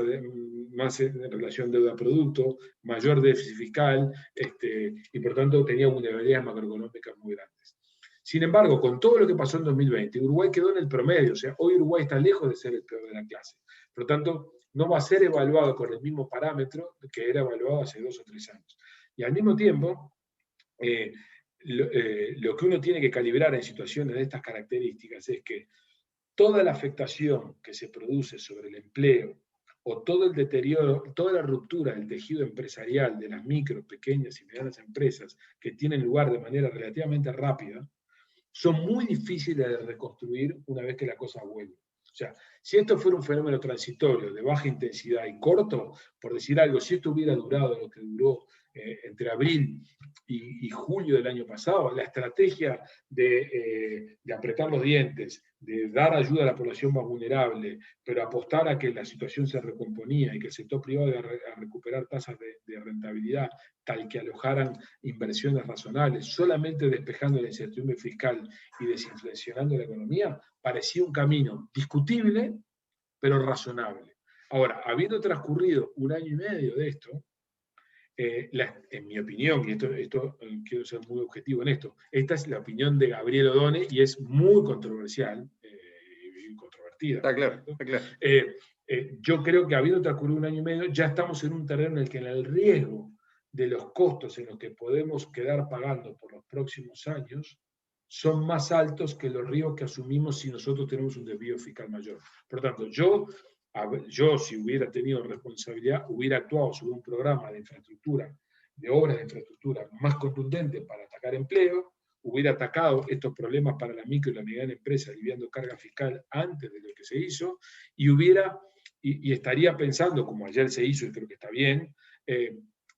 más en relación deuda-producto, mayor déficit fiscal, y por tanto tenía vulnerabilidades macroeconómicas muy grandes. Sin embargo, con todo lo que pasó en 2020, Uruguay quedó en el promedio, o sea, hoy Uruguay está lejos de ser el peor de la clase. Por lo tanto, no va a ser evaluado con el mismo parámetro que era evaluado hace 2 o 3 años. Y al mismo tiempo, lo que uno tiene que calibrar en situaciones de estas características es que toda la afectación que se produce sobre el empleo o todo el deterioro, toda la ruptura del tejido empresarial de las micro, pequeñas y medianas empresas que tienen lugar de manera relativamente rápida, son muy difíciles de reconstruir una vez que la cosa vuelve. O sea, si esto fuera un fenómeno transitorio, de baja intensidad y corto, por decir algo, si esto hubiera durado lo que duró entre abril y julio del año pasado, la estrategia de de apretar los dientes, de dar ayuda a la población más vulnerable, pero apostar a que la situación se recomponía y que el sector privado iba a recuperar tasas de rentabilidad tal que alojaran inversiones razonables, solamente despejando la incertidumbre fiscal y desinflacionando la economía, parecía un camino discutible, pero razonable. Ahora, habiendo transcurrido 1 año y medio de esto, en mi opinión, y esto quiero ser muy objetivo en esto, esta es la opinión de Gabriel Odone y es muy controversial y controvertida.
Está claro, está claro.
Yo creo que habiendo transcurrido 1 año y medio, ya estamos en un terreno en el que el riesgo de los costos en los que podemos quedar pagando por los próximos años son más altos que los riesgos que asumimos si nosotros tenemos un desvío fiscal mayor. Por lo tanto, yo, si hubiera tenido responsabilidad, hubiera actuado sobre un programa de infraestructura, de obras de infraestructura más contundente para atacar empleo, hubiera atacado estos problemas para la micro y la mediana empresa, aliviando carga fiscal antes de lo que se hizo, y estaría pensando, como ayer se hizo, y creo que está bien,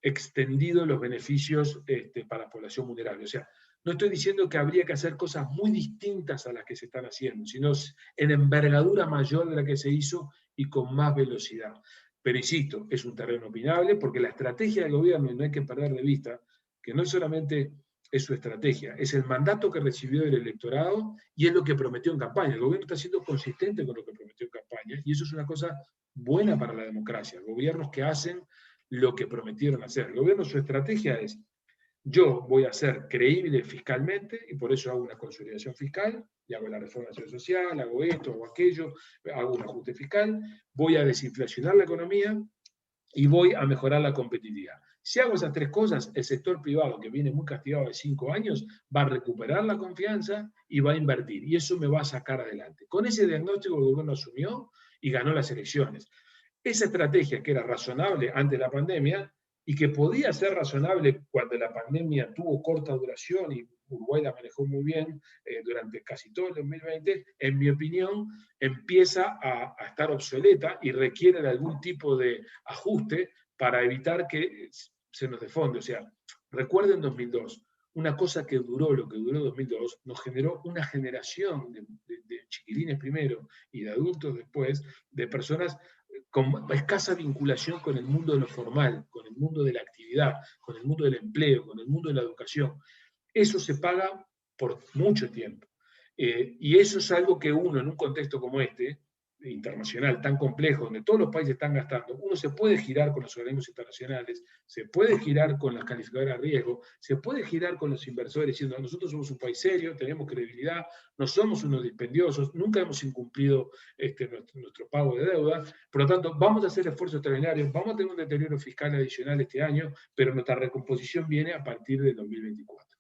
extendido los beneficios para la población vulnerable. O sea, no estoy diciendo que habría que hacer cosas muy distintas a las que se están haciendo, sino en envergadura mayor de la que se hizo y con más velocidad. Pero insisto, es un terreno opinable porque la estrategia del gobierno, y no hay que perder de vista, que no solamente es su estrategia, es el mandato que recibió del electorado y es lo que prometió en campaña. El gobierno está siendo consistente con lo que prometió en campaña y eso es una cosa buena para la democracia. Gobiernos que hacen lo que prometieron hacer. El gobierno, su estrategia es: yo voy a ser creíble fiscalmente y por eso hago una consolidación fiscal y hago la reforma de la seguridad social, hago esto, hago aquello, hago un ajuste fiscal, voy a desinflacionar la economía y voy a mejorar la competitividad. Si hago esas 3 cosas, el sector privado, que viene muy castigado de 5 años, va a recuperar la confianza y va a invertir. Y eso me va a sacar adelante. Con ese diagnóstico el gobierno asumió y ganó las elecciones. Esa estrategia que era razonable antes de la pandemia y que podía ser razonable cuando la pandemia tuvo corta duración y Uruguay la manejó muy bien durante casi todo el 2020, en mi opinión, empieza a estar obsoleta y requiere de algún tipo de ajuste para evitar que se nos desfonde. O sea, recuerden 2002, una cosa que duró, lo que duró 2002, nos generó una generación de chiquilines primero y de adultos después, de personas con escasa vinculación con el mundo de lo formal, con el mundo de la actividad, con el mundo del empleo, con el mundo de la educación. Eso se paga por mucho tiempo. Y eso es algo que uno, en un contexto como este, internacional tan complejo, donde todos los países están gastando, uno se puede girar con los organismos internacionales, se puede girar con las calificadoras de riesgo, se puede girar con los inversores diciendo: nosotros somos un país serio, tenemos credibilidad, no somos unos dispendiosos, nunca hemos incumplido nuestro pago de deuda, por lo tanto vamos a hacer esfuerzos extraordinarios, vamos a tener un deterioro fiscal adicional este año, pero nuestra recomposición viene a partir del 2024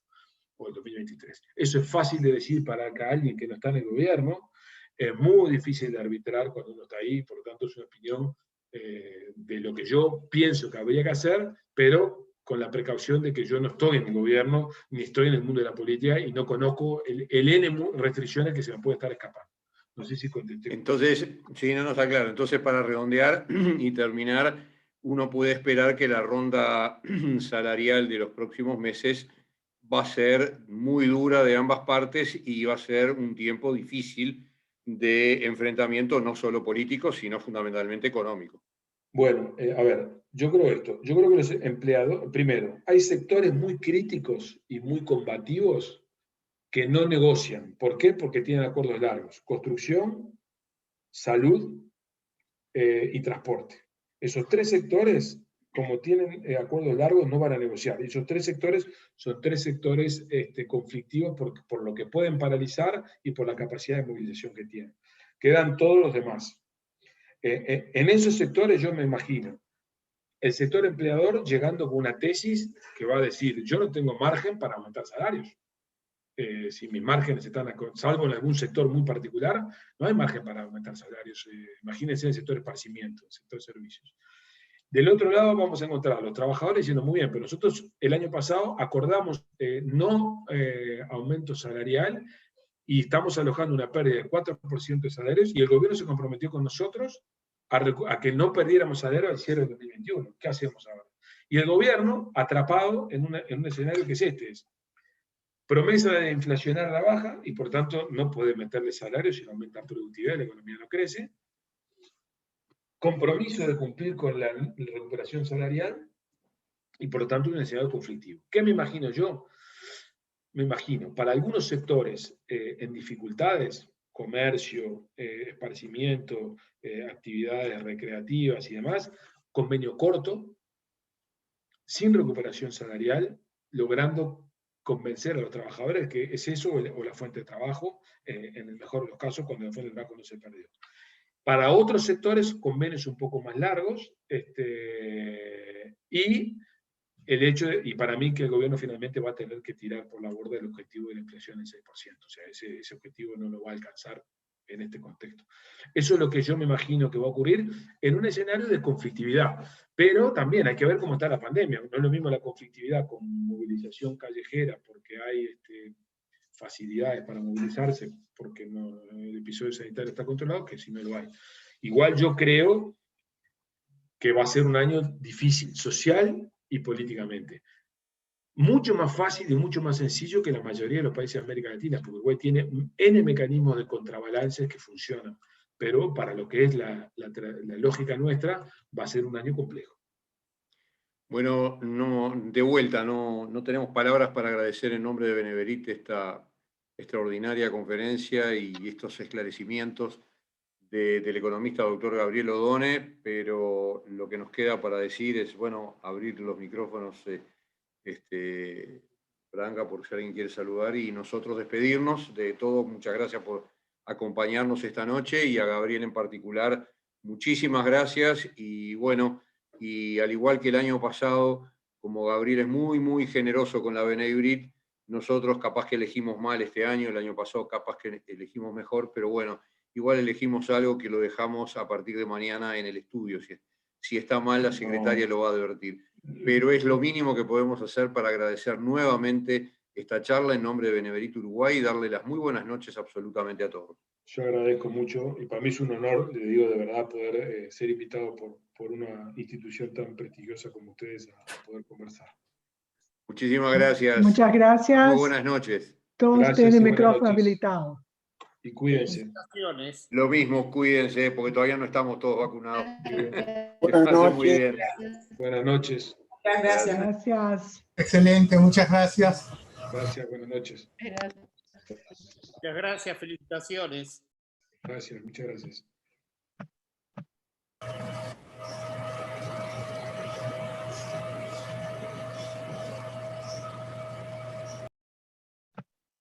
o el 2023. Eso es fácil de decir para alguien que no está en el gobierno, es muy difícil de arbitrar cuando uno está ahí, por lo tanto es una opinión de lo que yo pienso que habría que hacer, pero con la precaución de que yo no estoy en el gobierno, ni estoy en el mundo de la política y no conozco el N restricciones que se me puede estar escapando. No sé si contesté.
Entonces, sí, no está claro. Entonces, para redondear y terminar, uno puede esperar que la ronda salarial de los próximos meses va a ser muy dura de ambas partes y va a ser un tiempo difícil de enfrentamiento, no solo político, sino fundamentalmente económico.
Bueno, a ver, yo creo esto. Yo creo que los empleados, primero, hay sectores muy críticos y muy combativos que no negocian. ¿Por qué? Porque tienen acuerdos largos. Construcción, salud y transporte. Esos 3 sectores, como tienen acuerdos largos, no van a negociar. Y esos 3 sectores son 3 sectores conflictivos por lo que pueden paralizar y por la capacidad de movilización que tienen. Quedan todos los demás. En esos sectores yo me imagino el sector empleador llegando con una tesis que va a decir: yo no tengo margen para aumentar salarios. Si mis márgenes están, salvo en algún sector muy particular, no hay margen para aumentar salarios. Imagínense el sector esparcimiento, el sector servicios. Del otro lado vamos a encontrar a los trabajadores diciendo: muy bien, pero nosotros el año pasado acordamos no aumento salarial y estamos alojando una pérdida del 4% de salarios y el gobierno se comprometió con nosotros a que no perdiéramos salario al cierre del 2021. ¿Qué hacemos ahora? Y el gobierno atrapado en un escenario que es Promesa de inflacionar a la baja, y por tanto no puede meterle salarios si no aumenta productividad, la economía no crece. Compromiso de cumplir con la recuperación salarial, y por lo tanto un escenario conflictivo. ¿Qué me imagino yo? Me imagino, para algunos sectores en dificultades, comercio, esparcimiento, actividades recreativas y demás, convenio corto, sin recuperación salarial, logrando convencer a los trabajadores que es eso o la fuente de trabajo, en el mejor de los casos, cuando la fuente de trabajo no se perdió. Para otros sectores, convenios un poco más largos, y el hecho y para mí que el gobierno finalmente va a tener que tirar por la borda el objetivo de la inflación en 6%. O sea, ese objetivo no lo va a alcanzar en este contexto. Eso es lo que yo me imagino que va a ocurrir en un escenario de conflictividad. Pero también hay que ver cómo está la pandemia. No es lo mismo la conflictividad con movilización callejera, porque hay facilidades para movilizarse, porque el episodio sanitario está controlado, que si no lo hay. Igual yo creo que va a ser un año difícil, social y políticamente. Mucho más fácil y mucho más sencillo que la mayoría de los países de América Latina, porque Uruguay tiene N mecanismos de contrabalances que funcionan, pero para lo que es la lógica nuestra, va a ser un año complejo.
Bueno, de vuelta, no tenemos palabras para agradecer en nombre de Beneverit esta extraordinaria conferencia y estos esclarecimientos del economista doctor Gabriel Odone, pero lo que nos queda para decir es, bueno, abrir los micrófonos, Branca, por si alguien quiere saludar, y nosotros despedirnos de todos. Muchas gracias por acompañarnos esta noche, y a Gabriel en particular, muchísimas gracias. Y bueno, y al igual que el año pasado, como Gabriel es muy, muy generoso con la Benebrit, nosotros capaz que elegimos mal este año, el año pasado capaz que elegimos mejor, pero bueno, igual elegimos algo que lo dejamos a partir de mañana en el estudio. Si está mal, la secretaria lo va a advertir. Pero es lo mínimo que podemos hacer para agradecer nuevamente esta charla en nombre de Beneverit Uruguay y darle las muy buenas noches absolutamente a todos.
Yo agradezco mucho, y para mí es un honor, le digo de verdad, poder ser invitado por una institución tan prestigiosa como ustedes a poder conversar.
Muchísimas gracias.
Muchas gracias.
Muy buenas noches.
Todos
Gracias
tienen
y
el
buenas
micrófono
noches.
habilitado.
Y cuídense.
Felicitaciones.
Lo mismo, cuídense, porque todavía no estamos todos vacunados.
Buenas noches.
Muy bien.
Buenas noches.
Muchas gracias.
Gracias.
Excelente, muchas gracias.
Gracias, buenas noches.
Muchas gracias, felicitaciones.
Gracias, muchas gracias.